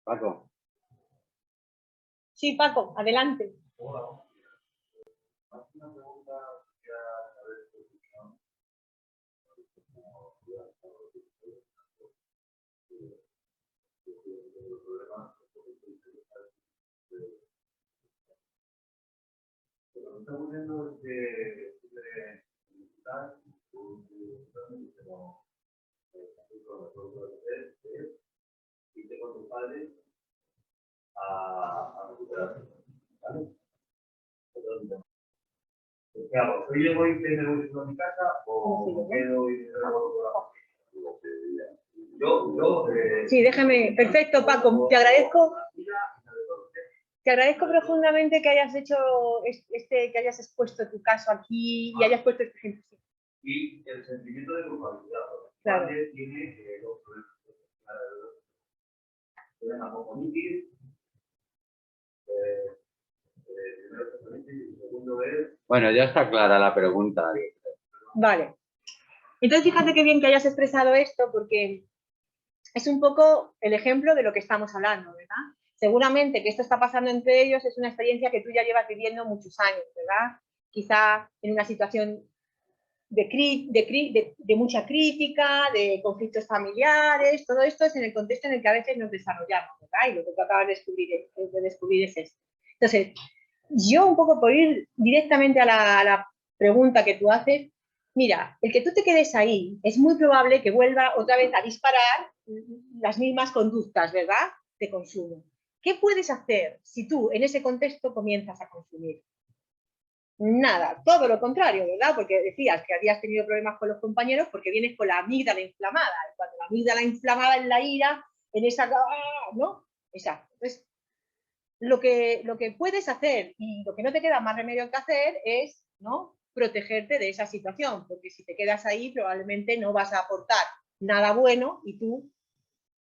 Paco.
Sí, Paco, adelante.
Hola. Una pregunta que saber tu opinión. Lo que está ocurriendo es que
¿Qué hago? ¿Soy egoísta y me voy a mi casa o me quedo y me trabajo por la familia?
Sí, déjame. Perfecto, Paco. Te agradezco profundamente que hayas hecho que hayas expuesto tu caso aquí y hayas puesto este ejemplo.
Y el sentimiento de culpabilidad.
Claro.
Tiene los problemas cognitivos.
Bueno, ya está clara la pregunta.
Vale. Entonces, fíjate qué bien que hayas expresado esto, porque es un poco el ejemplo de lo que estamos hablando, ¿verdad? Seguramente que esto está pasando entre ellos es una experiencia que tú ya llevas viviendo muchos años, ¿verdad? Quizá en una situación de mucha crítica, de conflictos familiares, todo esto es en el contexto en el que a veces nos desarrollamos, ¿verdad? Y lo que tú acabas de descubrir es esto. Entonces, yo un poco por ir directamente a la pregunta que tú haces, mira, el que tú te quedes ahí es muy probable que vuelva otra vez a disparar las mismas conductas, ¿verdad?, de consumo. ¿Qué puedes hacer si tú en ese contexto comienzas a consumir? Nada, todo lo contrario, ¿verdad? Porque decías que habías tenido problemas con los compañeros porque vienes con la amígdala inflamada. Y cuando la amígdala inflamada en la ira, en esa... ¿no? Exacto. Entonces, lo que puedes hacer y lo que no te queda más remedio que hacer es, ¿no?, protegerte de esa situación, porque si te quedas ahí probablemente no vas a aportar nada bueno y tú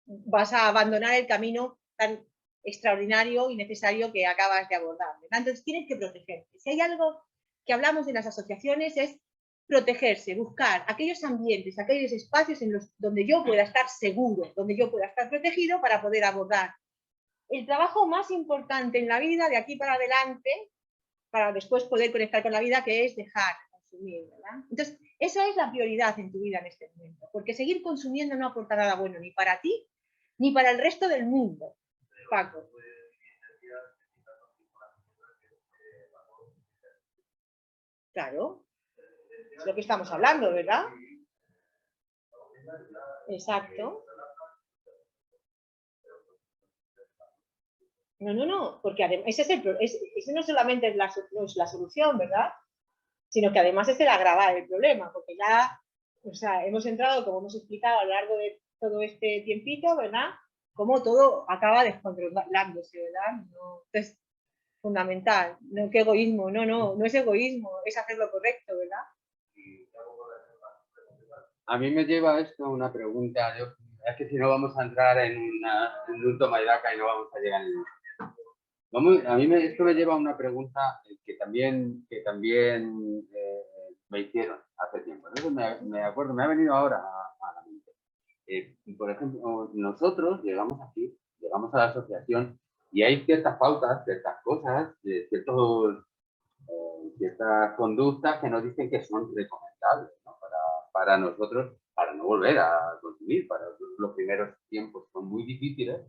vas a abandonar el camino tan extraordinario y necesario que acabas de abordar, ¿verdad? Entonces tienes que protegerte. Si hay algo que hablamos en las asociaciones es protegerse, buscar aquellos ambientes, aquellos espacios donde yo pueda estar seguro, donde yo pueda estar protegido para poder abordar el trabajo más importante en la vida de aquí para adelante, para después poder conectar con la vida, que es dejar de consumir, ¿verdad? Entonces, esa es la prioridad en tu vida en este momento, porque seguir consumiendo no aporta nada bueno ni para ti, ni para el resto del mundo, Paco. Claro, es lo que estamos hablando, ¿verdad? Exacto. No, porque además ese no solamente es la solución, ¿verdad? Sino que además es el agravar el problema, porque ya, o sea, hemos entrado, como hemos explicado a lo largo de todo este tiempito, ¿verdad?, como todo acaba descontrolándose, ¿verdad? No, entonces, fundamental, no, qué egoísmo, no es egoísmo, es hacer lo correcto, ¿verdad?
A mí me lleva esto una pregunta, es que si no vamos a entrar en un toma y daca y no vamos a llegar a ningún. A mí esto me lleva a una pregunta que también me hicieron hace tiempo, ¿no? Me acuerdo, me ha venido ahora a la mente. Por ejemplo, nosotros llegamos aquí, llegamos a la asociación y hay ciertas pautas, ciertas cosas, ciertas conductas que nos dicen que son recomendables, ¿no?, para nosotros, para no volver a consumir. Para los primeros tiempos son muy difíciles,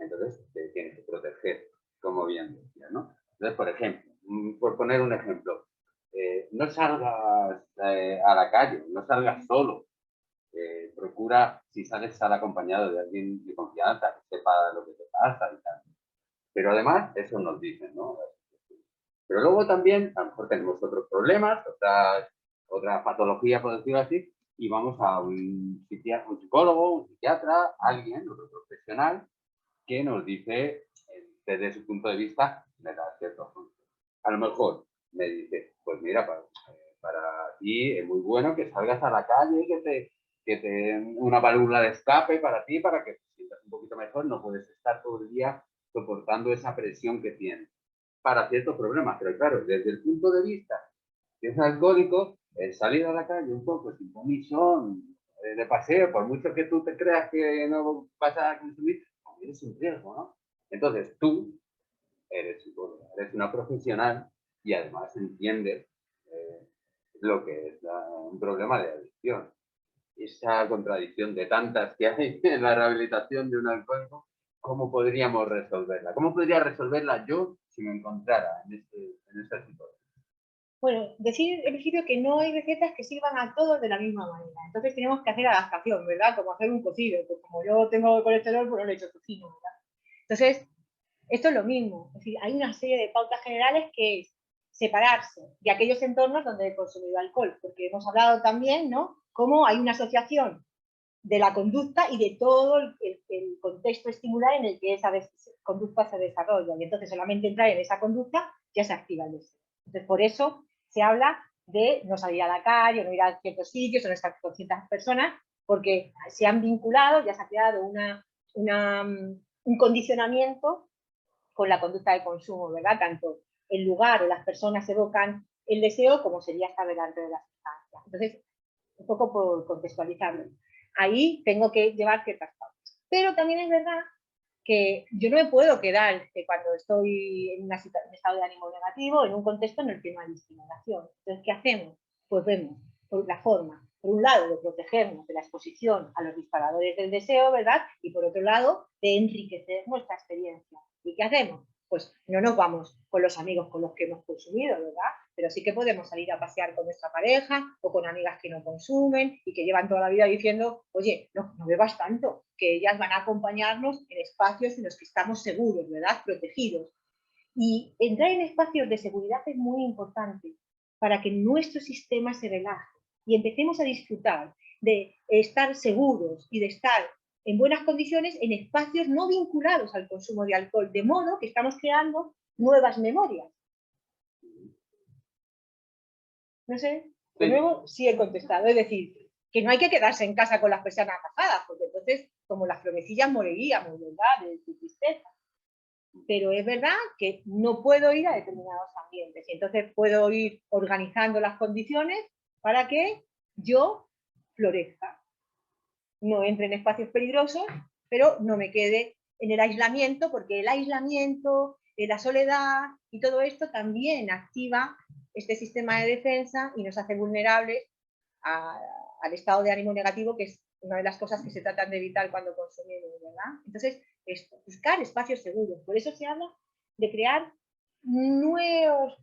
entonces te tienes que proteger, como bien decía, ¿no? Entonces, por ejemplo, por poner un ejemplo, no salgas a la calle, no salgas solo. Procura, si sales, sal acompañado de alguien de confianza, que sepa lo que te pasa y tal. Pero además, eso nos dicen, ¿no? Pero luego también, a lo mejor tenemos otros problemas, otra patología, por decirlo así, y vamos a un psicólogo, un psiquiatra, alguien, otro profesional, que nos dice, desde su punto de vista, me da ciertos puntos. A lo mejor me dice, pues mira, para ti es muy bueno que salgas a la calle, que te una válvula de escape para ti, para que te sientas un poquito mejor, no puedes estar todo el día soportando esa presión que tienes para ciertos problemas. Pero claro, desde el punto de vista que es alcohólico, salir a la calle un poco sin comisión, de paseo, por mucho que tú te creas que no vas a consumir, eres un riesgo, ¿no? Entonces tú eres psicóloga, eres una profesional y además entiendes lo que es un problema de adicción. Esa contradicción de tantas que hay en la rehabilitación de un alcohólico, ¿cómo podríamos resolverla? ¿Cómo podría resolverla yo si me encontrara en esta situación?
Bueno, decir en principio que no hay recetas que sirvan a todos de la misma manera. Entonces tenemos que hacer adaptación, ¿verdad? Como hacer un cocido. Pues como yo tengo colesterol, pues no le he hecho tocino, ¿verdad? Entonces, esto es lo mismo. Es decir, hay una serie de pautas generales que es, separarse de aquellos entornos donde he consumido alcohol, porque hemos hablado también, ¿no?, cómo hay una asociación de la conducta y de todo el contexto estimular en el que esa conducta se desarrolla, y entonces solamente entrar en esa conducta ya se activa el deseo. Entonces, por eso se habla de no salir a la calle, o no ir a ciertos sitios, o no estar con ciertas personas, porque se han vinculado, ya se ha creado un condicionamiento con la conducta de consumo, ¿verdad? Tanto el lugar o las personas evocan el deseo como sería estar delante de la sustancia. Entonces, un poco por contextualizarlo. Ahí tengo que llevar ciertas pautas. Pero también es verdad que yo no me puedo quedar cuando estoy en un estado de ánimo negativo en un contexto en el que no hay estimulación. Entonces, ¿qué hacemos? Pues vemos por la forma, por un lado, de protegernos de la exposición a los disparadores del deseo, ¿verdad? Y por otro lado, de enriquecer nuestra experiencia. ¿Y qué hacemos? Pues no nos vamos con los amigos con los que hemos consumido, ¿verdad? Pero sí que podemos salir a pasear con nuestra pareja o con amigas que no consumen y que llevan toda la vida diciendo, oye, no bebas tanto, que ellas van a acompañarnos en espacios en los que estamos seguros, ¿verdad? Protegidos. Y entrar en espacios de seguridad es muy importante para que nuestro sistema se relaje y empecemos a disfrutar de estar seguros y de estar en buenas condiciones en espacios no vinculados al consumo de alcohol, de modo que estamos creando nuevas memorias. No sé, de nuevo sí he contestado, es decir, que no hay que quedarse en casa con las persianas bajadas, porque entonces, como las florecillas, moriríamos, ¿verdad?, de tristeza. Pero es verdad que no puedo ir a determinados ambientes y entonces puedo ir organizando las condiciones para que yo florezca. No entre en espacios peligrosos, pero no me quede en el aislamiento, porque el aislamiento, la soledad y todo esto también activa este sistema de defensa y nos hace vulnerables al estado de ánimo negativo, que es una de las cosas que se tratan de evitar cuando consumimos, ¿verdad? Entonces, buscar espacios seguros. Por eso se habla de crear nuevos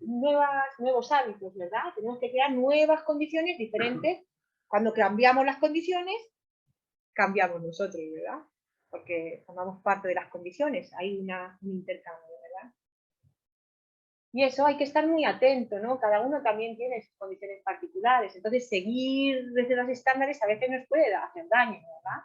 hábitos, ¿verdad? Tenemos que crear nuevas condiciones diferentes. Cuando cambiamos las condiciones, cambiamos nosotros, ¿verdad? Porque formamos parte de las condiciones, hay un intercambio, ¿verdad? Y eso hay que estar muy atento, ¿no? Cada uno también tiene sus condiciones particulares, entonces seguir desde los estándares a veces nos puede hacer daño, ¿verdad?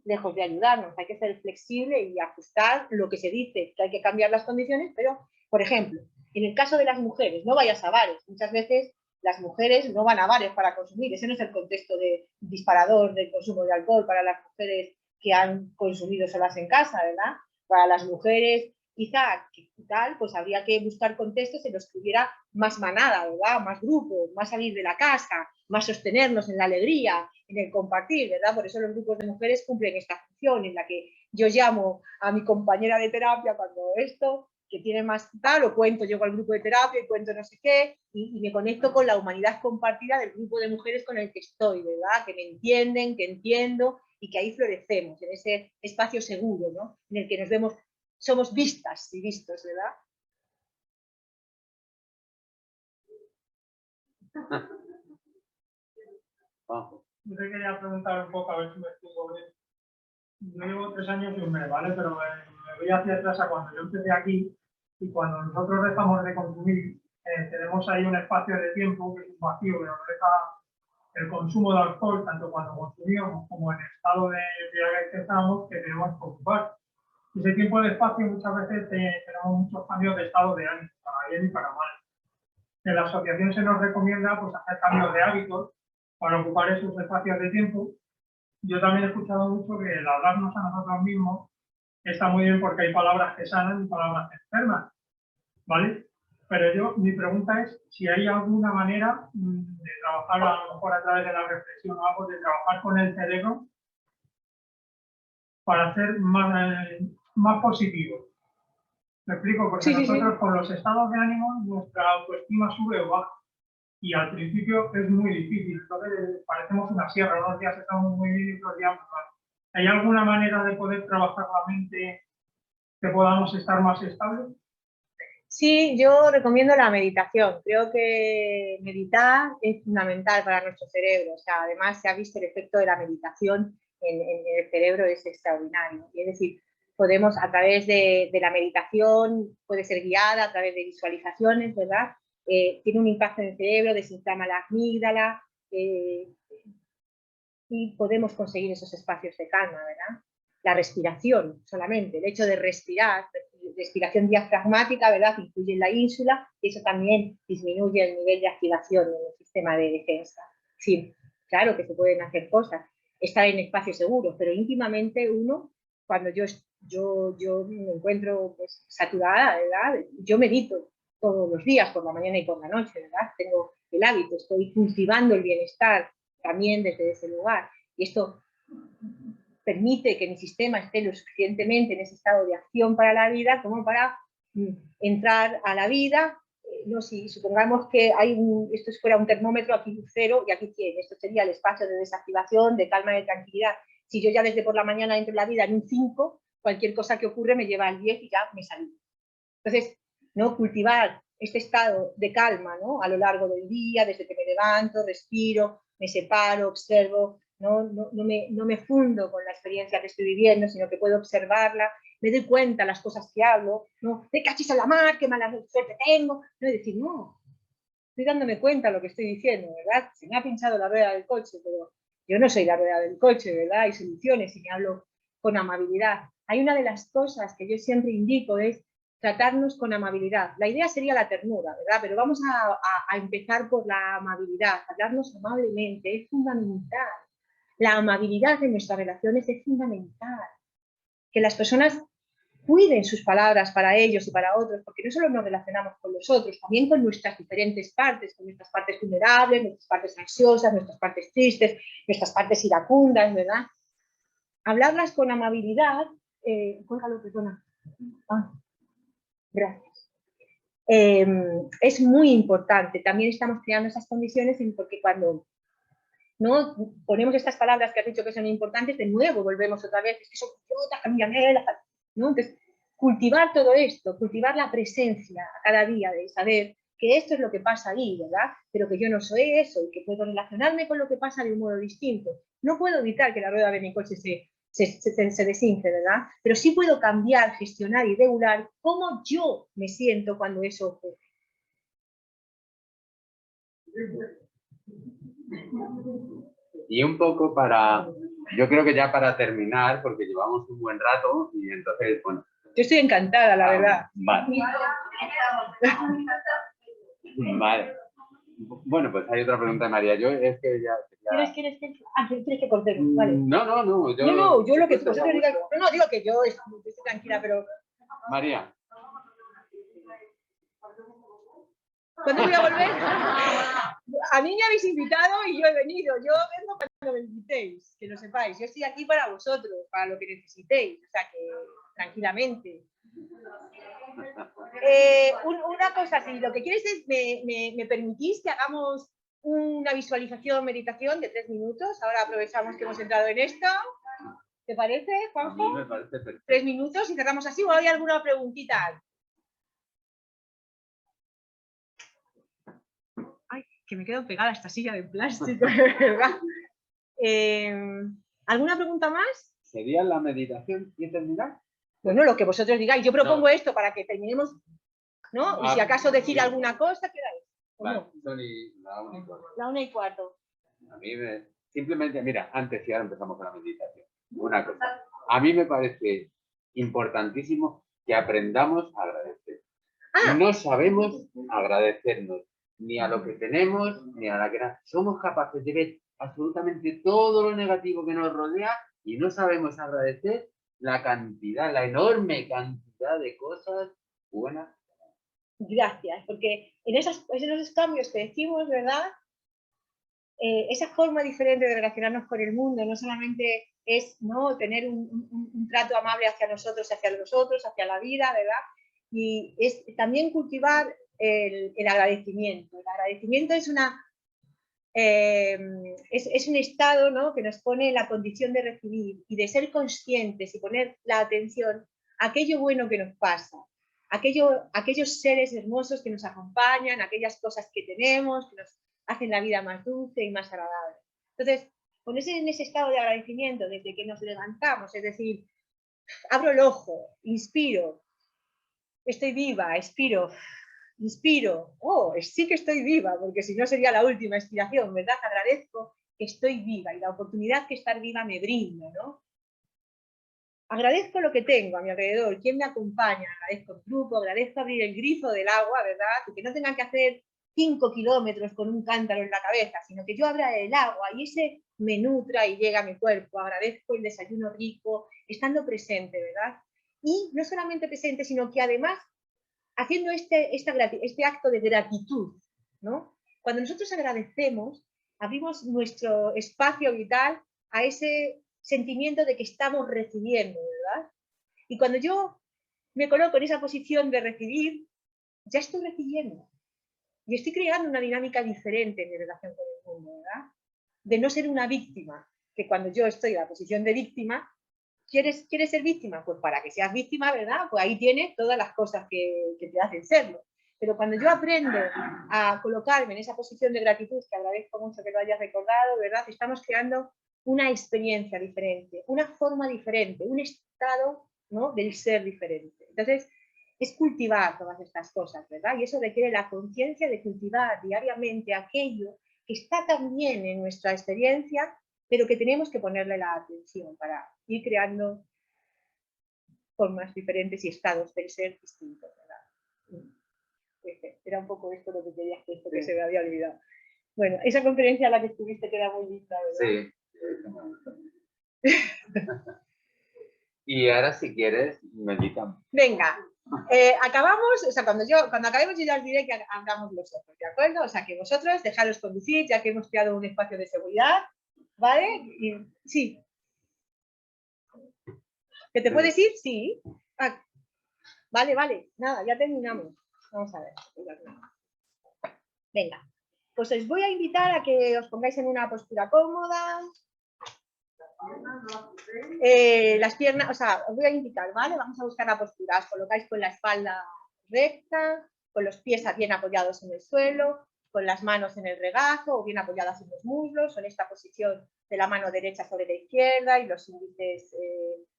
Lejos de ayudarnos, hay que ser flexible y ajustar lo que se dice, que hay que cambiar las condiciones, pero, por ejemplo, en el caso de las mujeres, no vayas a bares, muchas veces las mujeres no van a bares para consumir, ese no es el contexto de disparador del consumo de alcohol para las mujeres que han consumido solas en casa, ¿verdad? Para las mujeres, quizá, tal, pues habría que buscar contextos en los que hubiera más manada, ¿verdad? Más grupos, más salir de la casa, más sostenernos en la alegría, en el compartir, ¿verdad? Por eso los grupos de mujeres cumplen esta función en la que yo llamo a mi compañera de terapia cuando esto, que tiene más tal, o cuento, llego al grupo de terapia y cuento no sé qué, y me conecto con la humanidad compartida del grupo de mujeres con el que estoy, ¿verdad? Que me entienden, que entiendo, y que ahí florecemos, en ese espacio seguro, ¿no? En el que nos vemos, somos vistas y vistos, ¿verdad?
Yo te quería preguntar un poco, a ver si me explico bien. Yo llevo 3 años y un mes, ¿vale? Pero me voy hacia atrás a cuando yo empecé aquí, y cuando nosotros dejamos de consumir, tenemos ahí un espacio de tiempo que es un vacío que nos deja el consumo de alcohol, tanto cuando consumíamos como en el estado de embriaguez que estamos, que tenemos que ocupar. Ese tiempo de espacio muchas veces tenemos muchos cambios de estado de ánimo, para bien y para mal. En la asociación se nos recomienda pues, hacer cambios de hábitos para ocupar esos espacios de tiempo. Yo también he escuchado mucho que el hablarnos a nosotros mismos está muy bien porque hay palabras que sanan y palabras que enferman, ¿vale? Pero mi pregunta es si hay alguna manera de trabajar, a lo mejor a través de la reflexión o algo, de trabajar con el cerebro para ser más positivo. ¿Me explico? Porque nosotros con los estados de ánimo nuestra autoestima sube o baja. Y al principio es muy difícil. Entonces parecemos una sierra, unos días estamos muy bien y otros días muy mal. ¿Hay alguna manera de poder trabajar la mente que podamos estar más estables?
Sí, yo recomiendo la meditación. Creo que meditar es fundamental para nuestro cerebro. O sea, además se ha visto el efecto de la meditación en el cerebro, es extraordinario. Y es decir, podemos a través de la meditación, puede ser guiada a través de visualizaciones, ¿verdad? tiene un impacto en el cerebro, desinflama la amígdala y podemos conseguir esos espacios de calma, ¿verdad? La respiración solamente, el hecho de respirar, respiración diafragmática, ¿verdad? Incluye en la ínsula y eso también disminuye el nivel de activación en el sistema de defensa. Sí, claro que se pueden hacer cosas, estar en espacios seguros, pero íntimamente uno, cuando yo me encuentro pues, saturada, ¿verdad? Yo medito todos los días, por la mañana y por la noche, ¿verdad? Tengo el hábito, estoy cultivando el bienestar también desde ese lugar. Y esto permite que mi sistema esté lo suficientemente en ese estado de acción para la vida como para entrar a la vida. No, si supongamos que esto fuera un termómetro, aquí un 0 y aquí 100. Esto sería el espacio de desactivación, de calma, de tranquilidad. Si yo ya desde por la mañana entro en la vida en un 5, cualquier cosa que ocurre me lleva al 10 y ya me salí. Entonces, ¿no? Cultivar este estado de calma, ¿no? A lo largo del día, desde que me levanto, respiro, me separo, observo, no me fundo con la experiencia que estoy viviendo, sino que puedo observarla, me doy cuenta de las cosas que hablo, ¿no? De cachis a la mar, qué mala suerte tengo, no decir, no, estoy dándome cuenta de lo que estoy diciendo, ¿verdad? Se me ha pinchado la rueda del coche, pero yo no soy la rueda del coche, ¿verdad? Hay soluciones y me hablo con amabilidad. Hay una de las cosas que yo siempre indico es tratarnos con amabilidad. La idea sería la ternura, ¿verdad? Pero vamos a empezar por la amabilidad. Hablarnos amablemente es fundamental. La amabilidad en nuestras relaciones es fundamental. Que las personas cuiden sus palabras para ellos y para otros, porque no solo nos relacionamos con los otros, también con nuestras diferentes partes, con nuestras partes vulnerables, nuestras partes ansiosas, nuestras partes tristes, nuestras partes iracundas, ¿verdad? Hablarlas con amabilidad, cuélgalo, perdona. Gracias. Es muy importante. También estamos creando esas condiciones porque cuando no ponemos estas palabras que has dicho que son importantes, de nuevo volvemos otra vez, es que son idiotas, cambianela, ¿no? Entonces, cultivar todo esto, cultivar la presencia a cada día de saber que esto es lo que pasa ahí, ¿verdad? Pero que yo no soy eso y que puedo relacionarme con lo que pasa de un modo distinto. No puedo evitar que la rueda de mi coche se desinfle, ¿verdad? Pero sí puedo cambiar, gestionar y regular cómo yo me siento cuando eso ocurre.
Y un poco yo creo que ya para terminar, porque llevamos un buen rato y entonces, bueno.
Yo estoy encantada, la verdad.
Vale. Vale. Bueno, pues hay otra pregunta de María. Yo es que ya...
¿Quieres que cortemos? Vale.
No.
Yo lo que vosotros digáis... No, digo que yo estoy tranquila, pero...
María.
¿Cuándo voy a volver? A mí me habéis invitado y yo he venido. Yo vengo cuando me invitéis, que lo sepáis. Yo estoy aquí para vosotros, para lo que necesitéis. O sea, que tranquilamente. Una cosa, si lo que quieres es, me permitís que hagamos una visualización, meditación de 3 minutos. Ahora aprovechamos que hemos entrado en esto. ¿Te parece, Juanjo?
A mí me parece perfecto.
3 minutos y cerramos así. ¿O hay alguna preguntita? Ay, que me quedo pegada a esta silla de plástico, ¿verdad? ¿Alguna pregunta más?
¿Sería la meditación y terminar?
Bueno, lo que vosotros digáis. Yo propongo esto para que terminemos, ¿no? Y si acaso decir alguna cosa, ¿queráis?
Vale,
no?
son la 1:15.
La 1:15.
A mí simplemente, mira, antes y ahora empezamos con la meditación. Una cosa, a mí me parece importantísimo que aprendamos a agradecer. No sabemos agradecernos ni a lo que tenemos, ni a la que somos capaces de ver absolutamente todo lo negativo que nos rodea y no sabemos agradecer la cantidad, la enorme cantidad de cosas buenas.
Gracias, porque en esos cambios que decimos, ¿verdad? Esa forma diferente de relacionarnos con el mundo no solamente es, ¿no?, tener un trato amable hacia nosotros, hacia la vida, ¿verdad? Y es también cultivar el agradecimiento. El agradecimiento es es un estado, ¿no?, que nos pone en la condición de recibir y de ser conscientes y poner la atención a aquello bueno que nos pasa, aquellos seres hermosos que nos acompañan, aquellas cosas que tenemos, que nos hacen la vida más dulce y más agradable. Entonces, ponerse en ese estado de agradecimiento desde que nos levantamos, es decir, abro el ojo, inspiro, estoy viva, expiro, inspiro, oh, sí que estoy viva, porque si no sería la última expiración, ¿verdad? Agradezco que estoy viva y la oportunidad que estar viva me brinda, ¿no? Agradezco lo que tengo a mi alrededor, quién me acompaña, agradezco el grupo, agradezco abrir el grifo del agua, ¿verdad? Y que no tengan que hacer 5 kilómetros con un cántaro en la cabeza, sino que yo abra el agua y ese me nutra y llega a mi cuerpo. Agradezco el desayuno rico, estando presente, ¿verdad? Y no solamente presente, sino que además haciendo este acto de gratitud, ¿no? Cuando nosotros agradecemos, abrimos nuestro espacio vital a ese sentimiento de que estamos recibiendo, ¿verdad? Y cuando yo me coloco en esa posición de recibir, ya estoy recibiendo. Y estoy creando una dinámica diferente en mi relación con el mundo, ¿verdad? De no ser una víctima, que cuando yo estoy en la posición de víctima, ¿quieres ser víctima? Pues para que seas víctima, ¿verdad? Pues ahí tienes todas las cosas que te hacen serlo. Pero cuando yo aprendo a colocarme en esa posición de gratitud, que agradezco mucho que lo hayas recordado, ¿verdad? Estamos creando una experiencia diferente, una forma diferente, un estado, ¿no? Del ser diferente. Entonces, es cultivar todas estas cosas, ¿verdad? Y eso requiere la conciencia de cultivar diariamente aquello que está también en nuestra experiencia, pero que tenemos que ponerle la atención para ir creando formas diferentes y estados del ser distintos, ¿verdad? Era un poco esto lo que quería hacer, porque se me había olvidado. Bueno, esa conferencia a la que estuviste queda muy linda, ¿verdad?
Sí. Y ahora, si quieres, meditamos.
Venga, acabamos, o sea, cuando acabemos yo ya os diré que abramos los ojos, ¿de acuerdo? O sea, que vosotros dejaros conducir, ya que hemos creado un espacio de seguridad, ¿vale? Y, sí. ¿Que te puedes ir? Sí. Ah, vale, nada, ya terminamos. Vamos a ver. Venga, pues os voy a invitar a que os pongáis en una postura cómoda. Las piernas, o sea, os voy a invitar, ¿vale? Vamos a buscar la postura. Os colocáis con la espalda recta, con los pies bien apoyados en el suelo, con las manos en el regazo o bien apoyadas en los muslos, o en esta posición de la mano derecha sobre la izquierda y los índices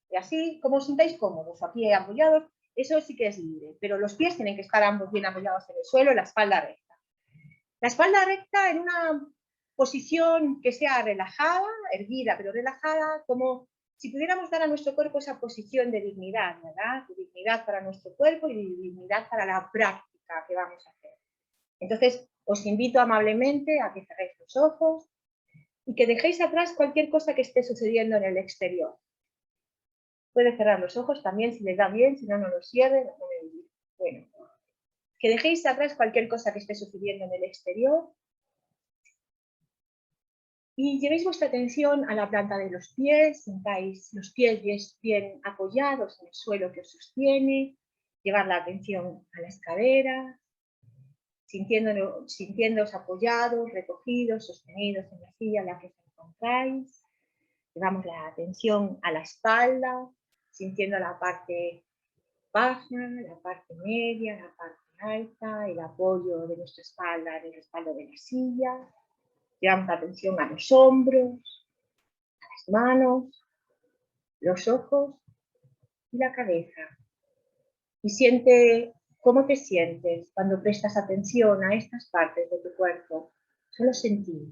y así, como os sintáis cómodos, aquí apoyados, eso sí que es libre, pero los pies tienen que estar ambos bien apoyados en el suelo, la espalda recta. La espalda recta en una posición que sea relajada, erguida pero relajada, como si pudiéramos dar a nuestro cuerpo esa posición de dignidad, ¿verdad? De dignidad para nuestro cuerpo y de dignidad para la práctica que vamos a hacer. Entonces, os invito amablemente a que cerréis los ojos y que dejéis atrás cualquier cosa que esté sucediendo en el exterior. Puede cerrar los ojos también si les da bien, si no, no los cierren. Bueno, que dejéis atrás cualquier cosa que esté sucediendo en el exterior y llevéis vuestra atención a la planta de los pies, sentáis los pies bien apoyados en el suelo que os sostiene, llevar la atención a las caderas, sintiéndoos apoyados, recogidos, sostenidos en la silla en la que os encontráis. Llevamos la atención a la espalda, sintiendo la parte baja, la parte media, la parte alta, el apoyo de nuestra espalda en el respaldo de la silla. Llevamos la atención a los hombros, a las manos, los ojos y la cabeza. Y siente cómo te sientes cuando prestas atención a estas partes de tu cuerpo. Solo sentir.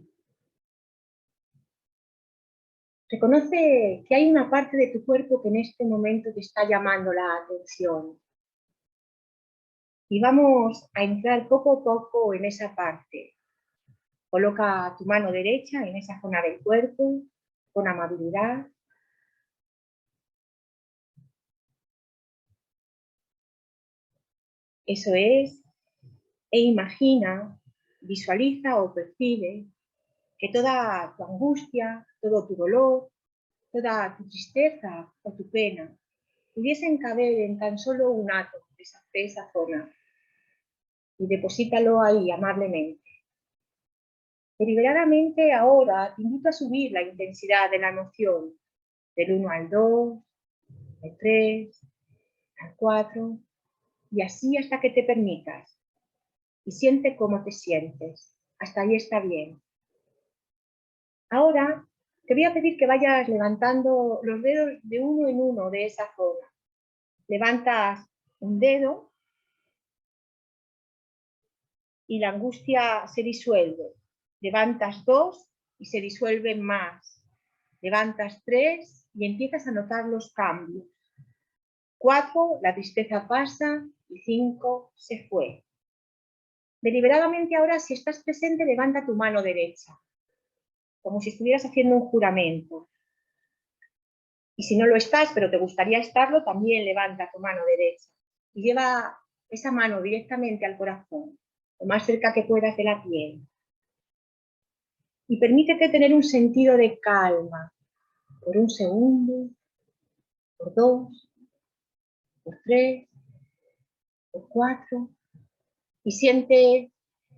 Reconoce que hay una parte de tu cuerpo que en este momento te está llamando la atención. Y vamos a entrar poco a poco en esa parte. Coloca tu mano derecha en esa zona del cuerpo con amabilidad. Eso es. E imagina, visualiza o percibe que toda tu angustia, todo tu dolor, toda tu tristeza o tu pena pudiesen caber en tan solo un átomo de esa zona. Y deposítalo ahí amablemente. Deliberadamente ahora te invito a subir la intensidad de la emoción del 1 al 2, del 3, al 4 y así hasta que te permitas. Y siente cómo te sientes. Hasta ahí está bien. Ahora te voy a pedir que vayas levantando los dedos de uno en uno de esa zona. Levantas un dedo y la angustia se disuelve. Levantas 2 y se disuelven más. Levantas 3 y empiezas a notar los cambios. 4, la tristeza pasa y 5, se fue. Deliberadamente ahora, si estás presente, levanta tu mano derecha, como si estuvieras haciendo un juramento. Y si no lo estás, pero te gustaría estarlo, también levanta tu mano derecha y lleva esa mano directamente al corazón, lo más cerca que puedas de la piel. Y permítete tener un sentido de calma por 1 segundo, por 2, por 3, por 4. Y siente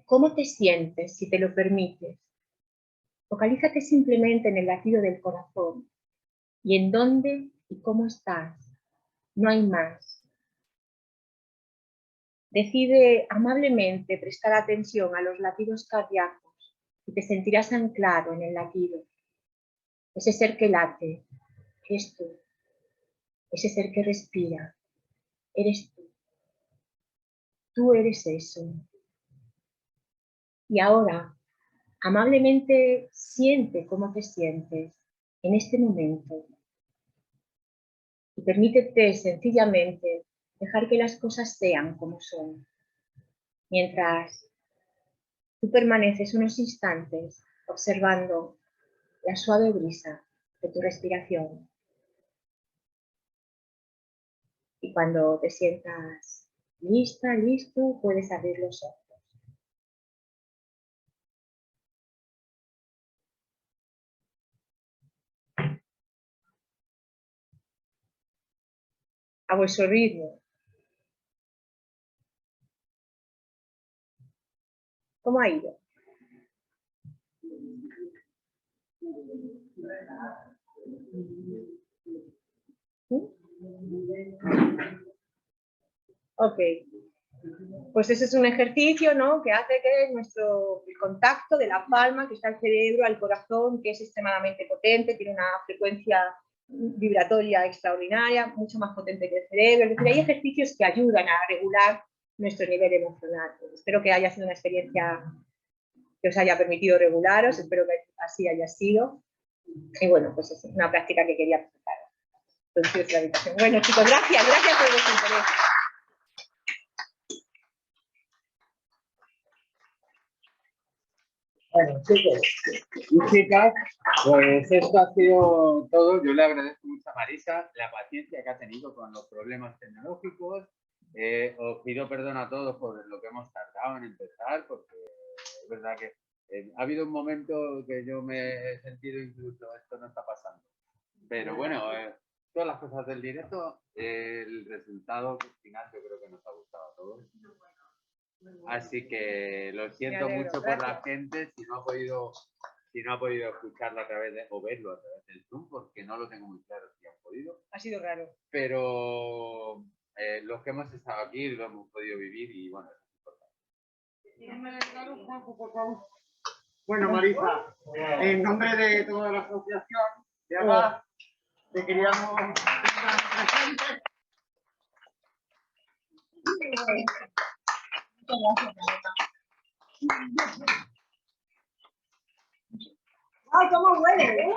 cómo te sientes, si te lo permites. Focalízate simplemente en el latido del corazón y en dónde y cómo estás. No hay más. Decide amablemente prestar atención a los latidos cardíacos y te sentirás anclado en el latido. Ese ser que late, eres tú. Ese ser que respira, eres tú. Tú eres eso. Y ahora, amablemente siente cómo te sientes en este momento. Y permítete sencillamente dejar que las cosas sean como son. Mientras tú permaneces unos instantes observando la suave brisa de tu respiración. Y cuando te sientas lista, listo, puedes abrir los ojos. A vuestro ritmo. ¿Cómo ha ido? Ok. Pues ese es un ejercicio, ¿no?, que hace que el contacto de la palma, que está el cerebro, al corazón, que es extremadamente potente, tiene una frecuencia vibratoria extraordinaria, mucho más potente que el cerebro. Es decir, hay ejercicios que ayudan a regular nuestro nivel emocional. Espero que haya sido una experiencia que os haya permitido regularos, espero que así haya sido. Y bueno, pues es una práctica que quería presentar. Bueno, chicos, gracias por vuestro interés.
Bueno, chicos y chicas, pues esto ha sido todo. Yo le agradezco mucho a Marisa la paciencia que ha tenido con los problemas tecnológicos. Os pido perdón a todos por lo que hemos tardado en empezar, porque es verdad que ha habido un momento que yo me he sentido incluso, esto no está pasando. Pero bueno, todas las cosas del directo, el resultado final yo creo que nos ha gustado a todos. Así que lo siento mucho por la gente si no ha podido escucharlo a través de, o verlo a través del Zoom, porque no lo tengo muy claro si han podido.
Ha sido raro.
Pero los que hemos estado aquí lo hemos podido vivir y bueno, es importante.
Bueno, Marisa, en nombre de toda la asociación de ABAS, te queríamos estar presente.
¡Ay, cómo huele!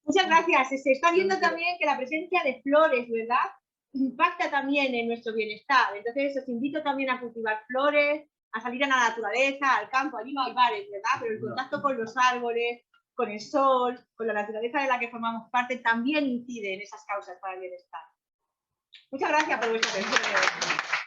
Muchas gracias. Se está viendo también que la presencia de flores, ¿verdad?, impacta también en nuestro bienestar. Entonces os invito también a cultivar flores, a salir a la naturaleza, al campo. Allí no hay bares, ¿verdad?, pero el contacto con los árboles, con el sol, con la naturaleza de la que formamos parte, también incide en esas causas para el bienestar. Muchas gracias por vuestra atención.